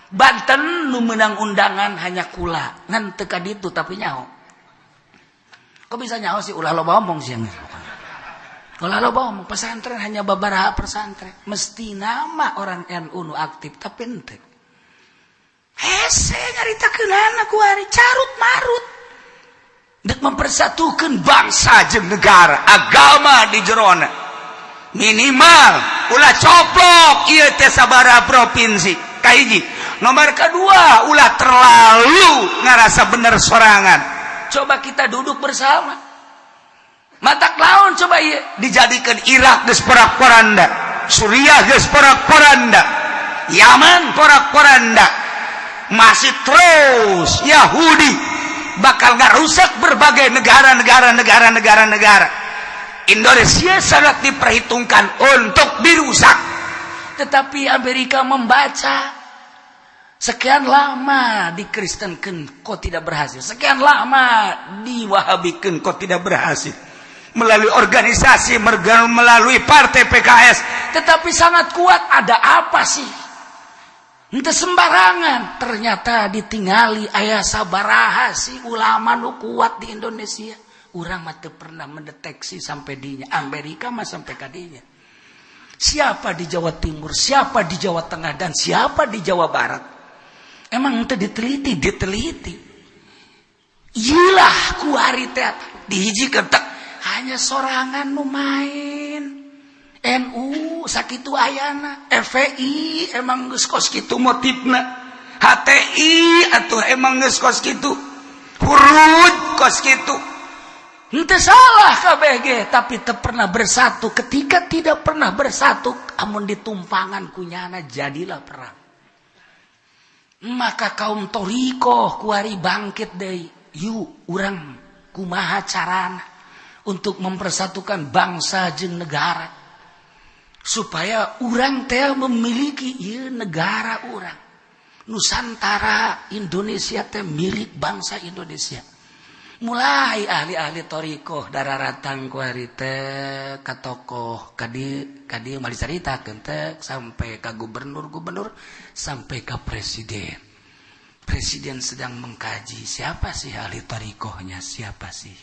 Banten nu menang undangan hanya kula ngan teu ka ditu tapi nyaho. Kok bisa nyaho sih ulah loba omong sih. Ulah loba omong pesantren hanya babaraha pesantren. Mesti nama orang NU nu aktif tapi henteu. Hese nyaritakeunana ku ari carut marut. Dek mempersatukeun bangsa jeung negara, agama di jerona. Minimal ulah coplok ieu teh sabaraha provinsi. Kahiji. Nomor kedua, ulah terlalu ngarasa bener sorangan. Coba kita duduk bersama. Matak laun coba dijadikan Irak geus porak-poranda, Suriah geus porak-poranda, Yaman porak-poranda. Masih terus Yahudi bakal ngarusak berbagai negara. Indonesia sangat diperhitungkan untuk dirusak. Tetapi Amerika membaca sekian lama dikristenkeun kok tidak berhasil. Sekian lama diwahabikeun kok tidak berhasil. Melalui organisasi, melalui partai PKS, tetapi sangat kuat. Ada apa sih? Henteu sembarangan. Ternyata ditingali aya sabaraha sih ulama nu kuat di Indonesia. Urang mah teu pernah mendeteksi sampai dinya. Amerika mah sampai ka dinya. Siapa di Jawa Timur, siapa di Jawa Tengah, dan siapa di Jawa Barat? Emang itu diteliti. Iyalah kuari teh dihiji ketek hanya sorangan nu main. NU sakitu ayana, FPI emang geus kos kitu motifna. HTI atuh emang geus kos kitu. Hurud kos kitu. Henteu salah kabeh ge, tapi teu pernah bersatu. Ketika tidak pernah bersatu, amun ditumpangan kunyana jadilah perang. Maka kaum thariqah kuari bangkit deui. Yuk urang kumaha carana untuk mempersatukan bangsa jeung negara. Supaya urang teh memiliki ieu negara urang. Nusantara Indonesia teh milik bangsa Indonesia. Mulai ahli-ahli thariqah dararatan ku ari teh ka tokoh kadi mali caritakeun teh sampai ka gubernur sampai ka presiden. Presiden sedang mengkaji siapa sih ahli thariqahnya, siapa sih?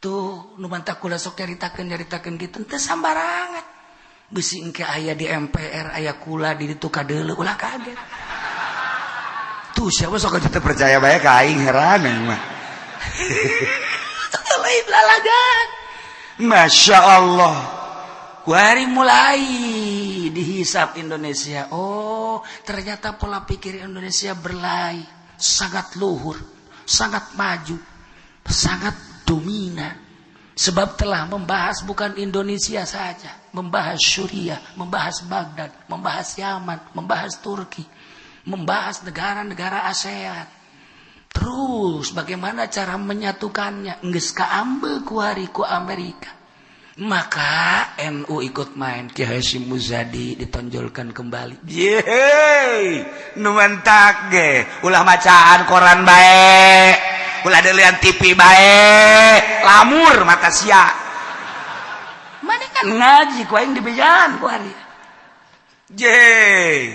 Tuh nu mantap kula sok nyaritakeun kitu teu sambarangan. Bisi engke aya di MPR aya kula di ditu kadeuleu ulah kaget. Tuh siapa sok kita percaya bae ka aing heran mah. Lain lalagan. Masya Allah. Kuari mulai dihisap Indonesia. Oh, ternyata pola pikir Indonesia berlai, sangat luhur, sangat maju, sangat dominan. Sebab telah membahas bukan Indonesia saja, membahas Suriah, membahas Baghdad, membahas Yaman, membahas Turki, membahas negara-negara ASEAN. Terus bagaimana cara menyatukannya? Geus kaambeul ku hari ku Amerika. Maka NU ikut main, Kiai Hasyim Muzadi ditonjolkan kembali. Yeay, nu mentak ge, ulah macaan koran bae, ulah deulean TV bae, lamur mata sia. Mana kan ngaji ku aing dibejaan ku hari. Yeay,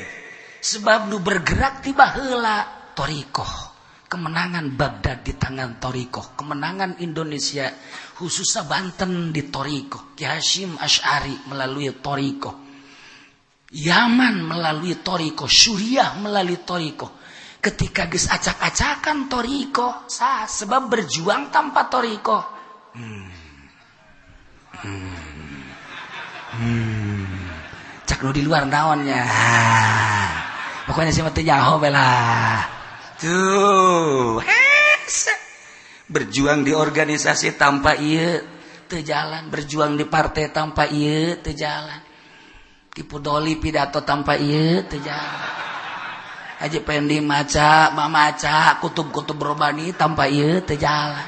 sebab nu bergerak tiba heula thariqah. Kemenangan Baghdad di tangan thariqah, kemenangan Indonesia khususnya Banten di thariqah, Kiai Hasyim Asy'ari melalui thariqah, Yaman melalui thariqah, Suriah melalui thariqah. Ketika geus acak-acakan thariqah, sebab berjuang tanpa thariqah. Cak nu di luar naonnya. Pokoknya sih mah teu nyaho belah. tuh, berjuang di organisasi tanpa ieu teu jalan, berjuang di partai tanpa ieu teu jalan, tipu doli pidato tanpa ieu teu jalan, Haji Pendi maca mamaca kutub-kutub robani tanpa ieu teu jalan.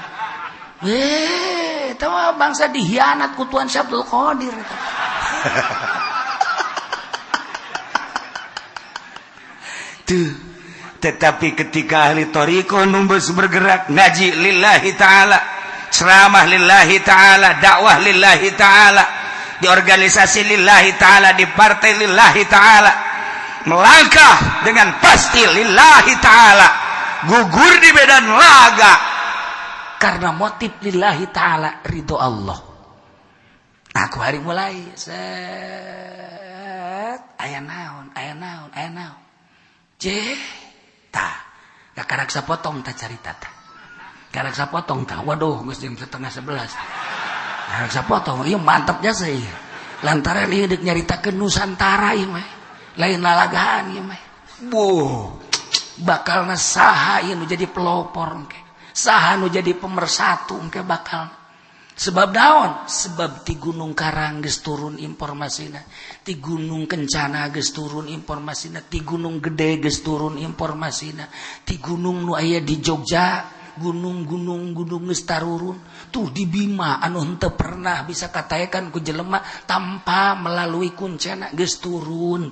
Teu bangsa dihianat ku Tuan Syabdul Qadir. Tuh, tetapi ketika ahli thariqah numbus bergerak ngaji lillahi ta'ala, ceramah lillahi ta'ala, dakwah lillahi ta'ala, di organisasi lillahi ta'ala, di partai lillahi ta'ala, melangkah dengan pasti lillahi ta'ala, gugur di medan laga karena motif lillahi ta'ala, ridho Allah. Aku hari mulai aya naon tah karak sapotong tah carita tah karak sapotong tah waduh geus jam 10:30 karak sapotong ieu mantepnya sih lantaran ieu deuk nyaritakeun Nusantara ieu mah lain lalagaan ieu mah bakalna saha ieu nu jadi pelopor engke saha nu jadi pemersatu engke bakal. Sebab naon? Sebab ti Gunung Karang geus turun informasina, ti Gunung Kencana geus turun informasina, ti Gunung Gede geus turun informasina, ti gunung nu aya di Jogja, gunung geus tarurun, tuh di Bima anu henteu pernah bisa kataekan ku jelema tanpa melalui kuncena geus turun.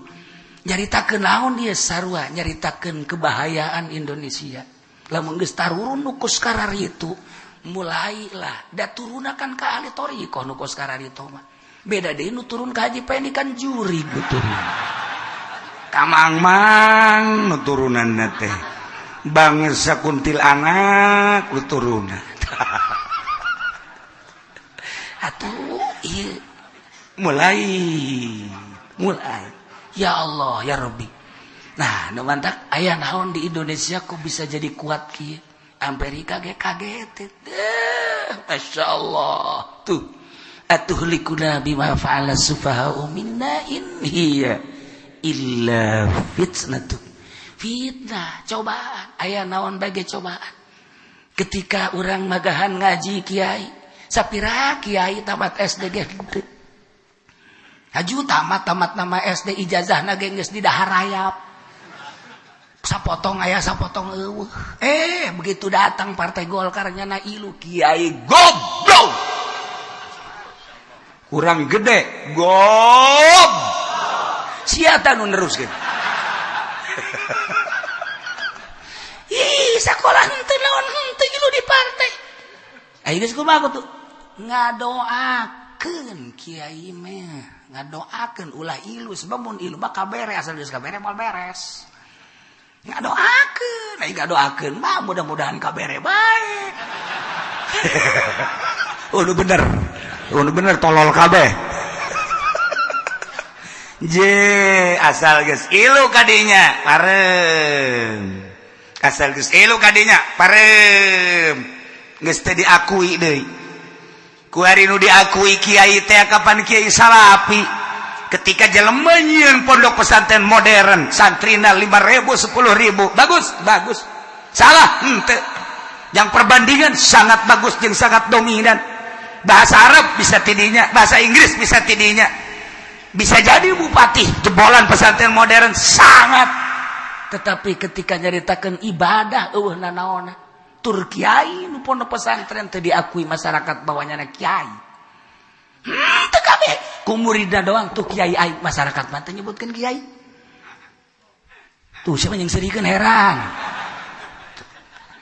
Nyaritakeun naon ieu sarua? Nyaritakeun kebahayaan Indonesia. Lamun geus tarurun nu ku sekarang itu mulailah da turunakan ka ahli thariqah nu kos kararito mah beda deui nu turun ka Haji Pendi kan juri betul kamang-mang nu turunanna teh bangsa kuntil anak nu turunan atuh ieu mulai ya Allah ya Rabbi. Nah nu mantak aya naon di Indonesia kok bisa jadi kuat kieu. Amerika ge kaget. Masya Allah. Tuh. Atuhlikuna bima fa'ala sufaha'u minna in hiya illa fitnatun. Fitnah, cobaan. Aya naon bage cobaan. Ketika orang magahan ngaji kiai, sapira kiai tamat SD ge henteu. Haju tamat nama SD ijazahna ge geus di dahar rayap. Sapotong aya sapotong eueuh. Begitu datang partai Golkar nyana ilu kiai goblok. Kurang gede gob. Sia tah nu neruskeun. Sakola henteu naon henteu ilu di partai. Ayo geus kumaha tuh? Ngadoakeun kiai mah, ngadoakeun ulah ilu sebab mun ilu mah kabere asal geus kabere moal beres. Ngadoakeun mah mudah-mudahan kabere bae. Nu bener tolol kabeh. Asal geus ilu kadinya pareum. Asal geus ilu kadinya pareum. Geus teu diakui deui. Ku ari nu diakui kiai teh kapan kiai Salapi. Ketika jelema nyieun pondok pesantren modern, santrina 5.000 10.000, bagus. Salah henteu. Yang perbandingan sangat bagus jeung sangat dominan. bahasa Arab bisa tidinya, bahasa Inggris bisa tidinya, bisa jadi bupati jebolan pesantren modern sangat. Tetapi ketika nyaritakeun ibadah nanaona tur kiai nu pondok pesantren teu diakui masyarakat bawahnya kiai. Teu kabeh ku muridna doang tuh kiai aing, masyarakat mah teu nyebutkeun kiai. Tuh siapa yang serikeun heran.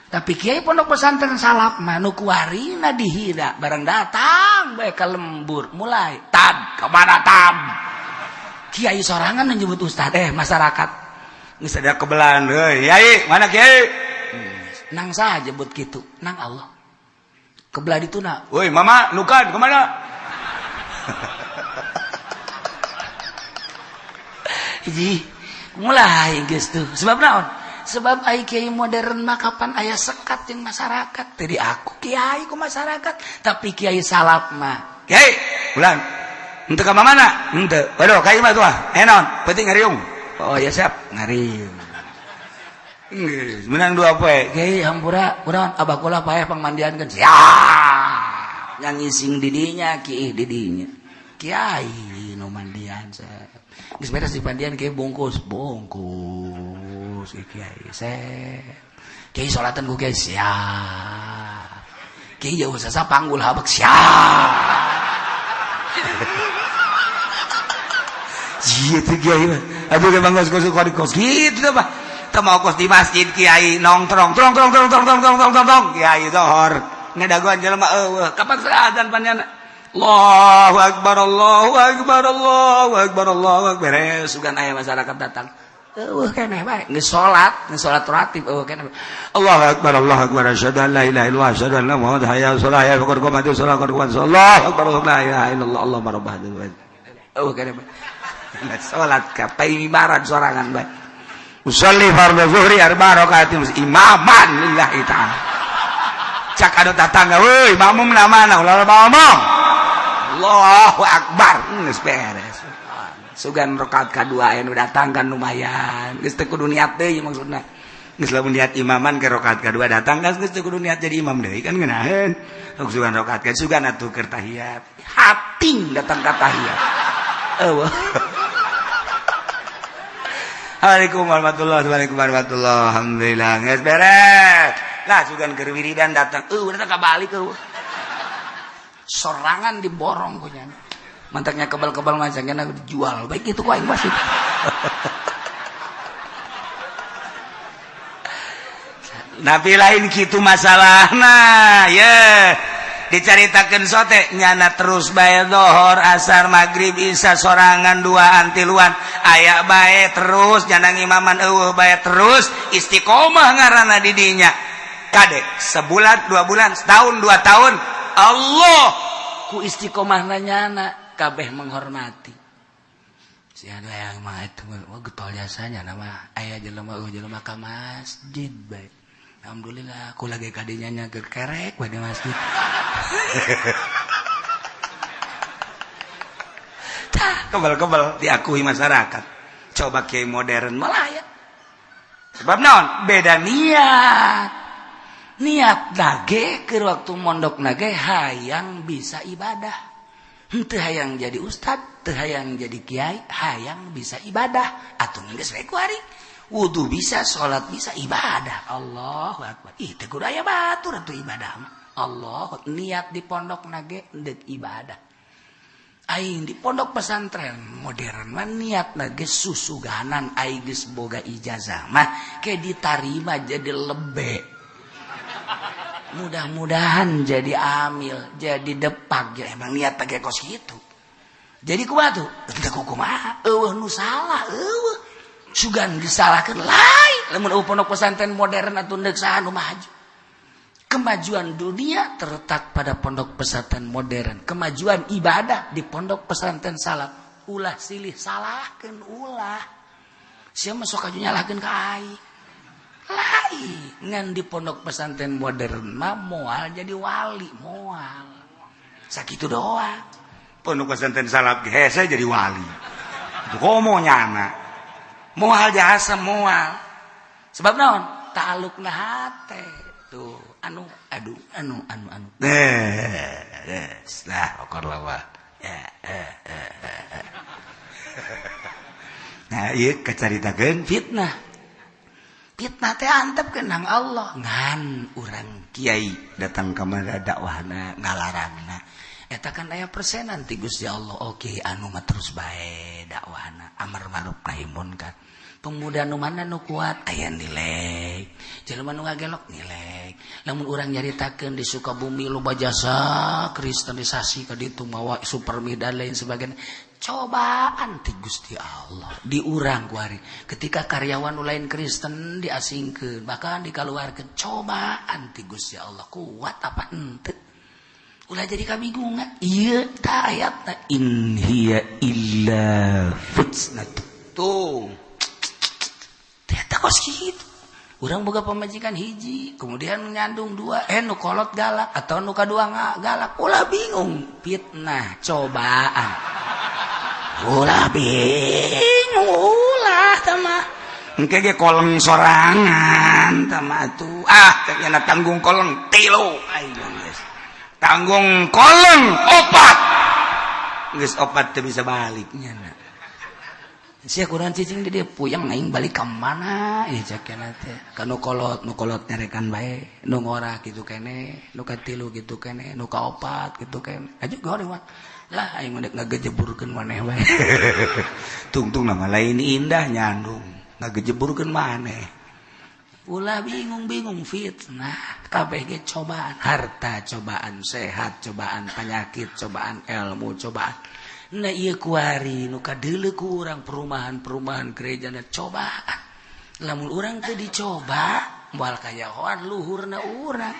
Tapi kiai pondok pesantren salap mah nu kuarina dihina barang datang bae ka lembur mulai tab ka mana tab. Kiai sorangan nyebut ustad masyarakat geus ada kebelan heuy kiai mana kiai nang saja buat kitu nang Allah kebelah dituna woi mama nukan kemana jadi mulai geus tuh sebab naon sebab ai kiai modern mah kapan aya sekat jeung masyarakat tadi aku kiai ku masyarakat tapi kiai salap mah kiai bulan henteu ka mana henteu waduh kiai mah tuh enon penting ngariung oh ya siap ngariung menang dua poe kiai hampura kunaon abah kula paeh pangmandiankeun siap yang ngising didinya kiai didinya kiai nu mandian geus beres di pandian kiai bungkus kiai kiai salatan ku kiai siap kiai jauh sasa panggul habak siap gitu kiai mah aduh ke bangkos kos gitu apa teu mau kos di masjid kiai nongkrong trong kiai zohor ngadaguan jelema eueuh kapan azan panjana Allahu akbar Allahu akbar Allahu akbar Allahu akbar sugan aya masyarakat datang eueuh keneh bae geus salat ratib eueuh keneh Allahu akbar asyhadu an la ilaha illallah asyhadu anna muhammadan hayya 'alas shalah ya faqad qamatu shalah qad qamatu Allahu akbar la ilaha illallah Allahu rabb hadhihi eueuh keneh bae salat ka paimibaran sorangan bae usolli fardhu zuhri arba'a rakaatin imaman lillahi ta'ala cak anu tatangga weuy makmum na mana ulah ngomong Allahu akbar geus beres sugan rakaat kadua anu datang kan lumayan geus teu kudu niat deui maksudna geus lamun niat imaman ke rakaat kadua datang geus teu kudu niat jadi imam deui kan ngeunaheun sugan rakaat ka sugan atuh keur tahiyat hating datang ka tahiyat eueuh Assalamualaikum warahmatullahi alhamdulillah geus beres lah sugan keur wiridan datang datang ka balik sorangan diborong punya mantaknya kebal-kebal macamnya dijual baik itu ku aing masih tapi lain kitu masalahna ya dicaritakeun sote nyana terus bae dohor asar magrib isya sorangan duaan tiluan aya bae terus nyana imaman eueuh bae terus istiqomah ngaranna di dinya kade sebulan 2 bulan setahun 2 tahun Allah ku istiqomahna nyana kabeh menghormati si anu aya mah itu getol jasanya nama aya jelema ka masjid bae alhamdulillah aku lagi kadinya nyager kerek bae di masjid kebal-kebal diakui masyarakat coba kiai modern malah ya sebab naon beda niat nage ke waktu mondok nage hayang bisa ibadah henteu hayang jadi ustad teu hayang jadi kiai hayang bisa ibadah atuh geus we kuari wudu bisa salat bisa ibadah Allahu akbar teh kudu aya batur atuh ibadah mah Allah niat di pondok nage deuk ibadah aing di pondok pesantren modern mah niat nage susuganan aing geus boga ijazah mah ke ditarima jadi lebe mudah-mudahan jadi amil jadi depak ya emang niat tage kos kitu jadi kumaha tuh teu kumaha eueuh nu salah eueuh sugan disalahkeun lain lamun pondok pesantren modern atuh deuk saha nu maju kemajuan dunia terletak pada pondok pesantren modern kemajuan ibadah di pondok pesantren salaf ulah silih salahkeun ulah sia mah sok aju nyalahkeun ka aing lain ngan di pondok pesantren modern mah moal jadi wali moal sakitu doang pondok pesantren salaf hese jadi wali itu komo nyana moal jasa moal sebab naon ta'alluqna hate tuh anu lah pokoknya wah ya nah iya kecaritakeun fitnah teh antep kenang Allah ngan urang kiai datang ka mana dakwahna ngalarangna eta kan aya persenan ti Gusti Allah oke anu mah terus bae dakwahna amar ma'ruf nahi munkar pemuda nu mana nu kuat aya nilai jelema nu ngagelok nilai lamun urang nyaritakeun di Sukabumi loba jasa kristenisasi ka ditu mawa supermi dan lain sebagainya cobaan ti Gusti Allah di urang kuari ketika karyawan nu lain Kristen diasingkeun bahkan dikaluarkeun cobaan ti Gusti Allah kuat apa henteu ulah jadi kabingungan ieu ta ayatna in hiya illa fitnah tuh ternyata kos gitu urang boga pamajikan hiji kemudian ngandung dua nu kolot galak atau nu kadua galak ulah bingung fitnah cobaan ulah bingung ulah tamah engke ge koleng sorangan tamah tuh kayaknya tanggung koleng 3 ayo geus tanggung koleng 4 geus 4 teu bisa baliknya na sia kurang cicing di dia puyang aing balik ka mana ieu cakena teh kanu kolot nyarekan bae nu ngora kitu kene nu katilu kitu kene nu kaopat kitu kene aju goreng mah lah aing mendek ngagejeburkeun maneh bae tungtung nama lain indah nyandung ngagejeburkeun maneh ulah bingung fitnah kabeh ge cobaan harta cobaan sehat cobaan penyakit cobaan ilmu cobaan nah ieu kuari nu kadeuleu ku urang perumahan gerejana cobaan lamun urang teu dicoba moal kayahoan luhurna urang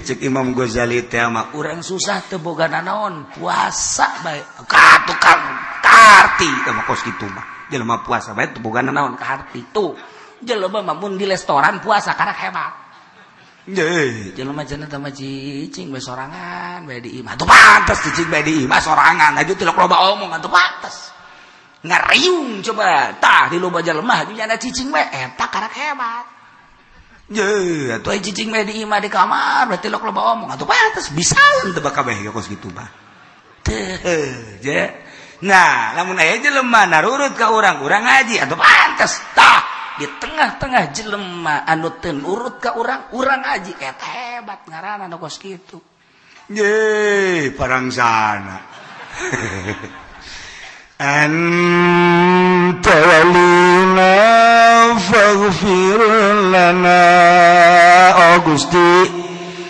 cek Imam Ghazali teh mah urang susah teu boga nanaon puasa bae ka tukang karti teh mah kos kitu mah jelema puasa bae teu boga nanaon karti tuh jelema mah mun di restoran puasa karek hebat jelema cenah teh mah cicing bae sorangan bae di imah tuh pantes cicing bae di imah sorangan aju teu loba omong atuh pantes ngariung coba tah di loba jelema nya cicing bae eta karek hebat atuh ai cicing bae di imah di kamar berarti loba omong atuh pantes bisa teu kabeh kos kitu mah teu nah lamun aya jelema narurut ka urang ngaji atuh pantes tah di tengah-tengah jelema anu teu nurut ka urang ngaji eta hebat ngaranna nu kos kitu parangsana anta walina faghfir lana oh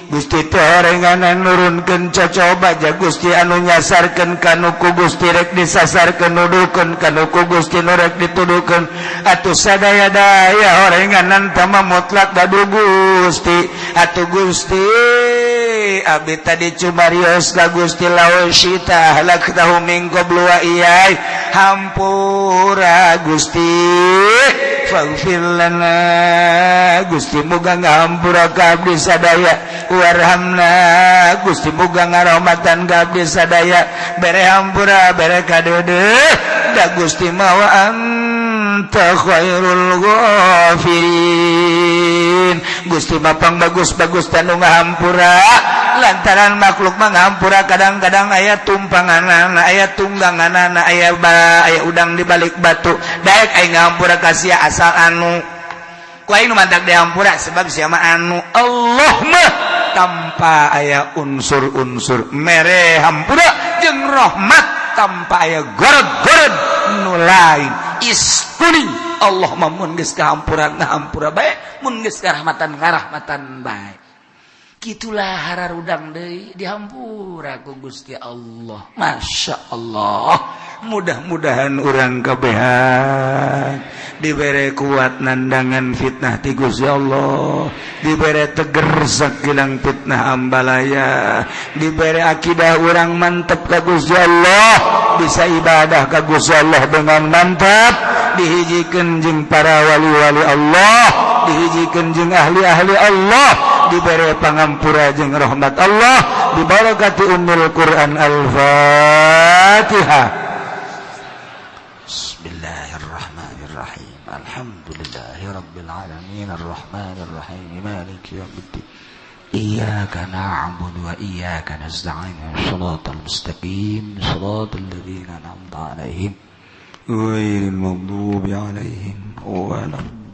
Gusti terenganan nurunkeun cocoba ja Gusti anu nyasarkeun kanu ku Gusti rek disasarkeun nuduhkeun kanu ku Gusti nu rek dituduhkeun atuh sadaya-daya orenganan tama mutlak dadu Gusti atuh Gusti abdi tadi cumarios ka Gusti lawan syita halak tahu min qablu wa iyai hampura Gusti faghfir lana Gusti muga ngahampura ka abdi sadaya warhamna Gusti muga ngarahmatan ka abdi sadaya bere hampura bere kadeudeuh da Gusti mawa anta khairul ghafirin Gusti mapang bagus-bagus tanu ngahampura lantaran makhluk mah ngahampura kadang-kadang aya tumpanganana aya tungganganana aya udang di balik batu daek aing ngahampura ka sia asal anu ku aing nu mantak dihampura sebab sia mah anu Allah mah tanpa aya unsur-unsur mere hampura jeung rahmat tanpa aya gorod-gorod nu lain iskuning Allah mah mun geus kahampura ngahampura bae mun geus karahmatan ngarahmatan bae kitulah hararudang deui dihampura ku Gusti Allah Masya Allah mudah-mudahan urang kabehan dibere kuat nandangan fitnah ti Gusti Allah dibere teger sakilang fitnah ambalaya dibere akidah urang mantep ka Gusti Allah bisa ibadah ka Gusti Allah dengan mantap dihijikeun jeung para wali-wali Allah dihijikeun jeung ahli-ahli Allah diberi pangampura jeung rahmat Allah dibarakati ummul Quran Al-Fatihah Bismillahirrahmanirrahim Alhamdulillahi rabbil alamin arrahmanir rahim maliki yaumiddin iyyaka na'budu wa iyyaka nasta'in shiratal mustaqim shiratal ladzina an'amta 'alaihim ghairil maghdubi 'alaihim waladdallin.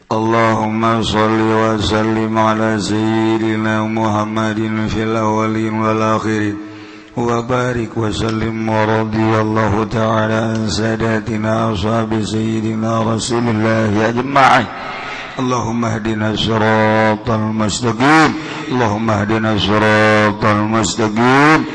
Allahumma shalli wa sallim ala sayyidina Muhammadin fil awwalin wal akhirin wa barik wa sallim wa radiyallahu ta'ala an sadatina ashabi sayyidina Rasulillah ajma'in. Allahumma hdina siratal mustaqim Allahumma hdina siratal mustaqim.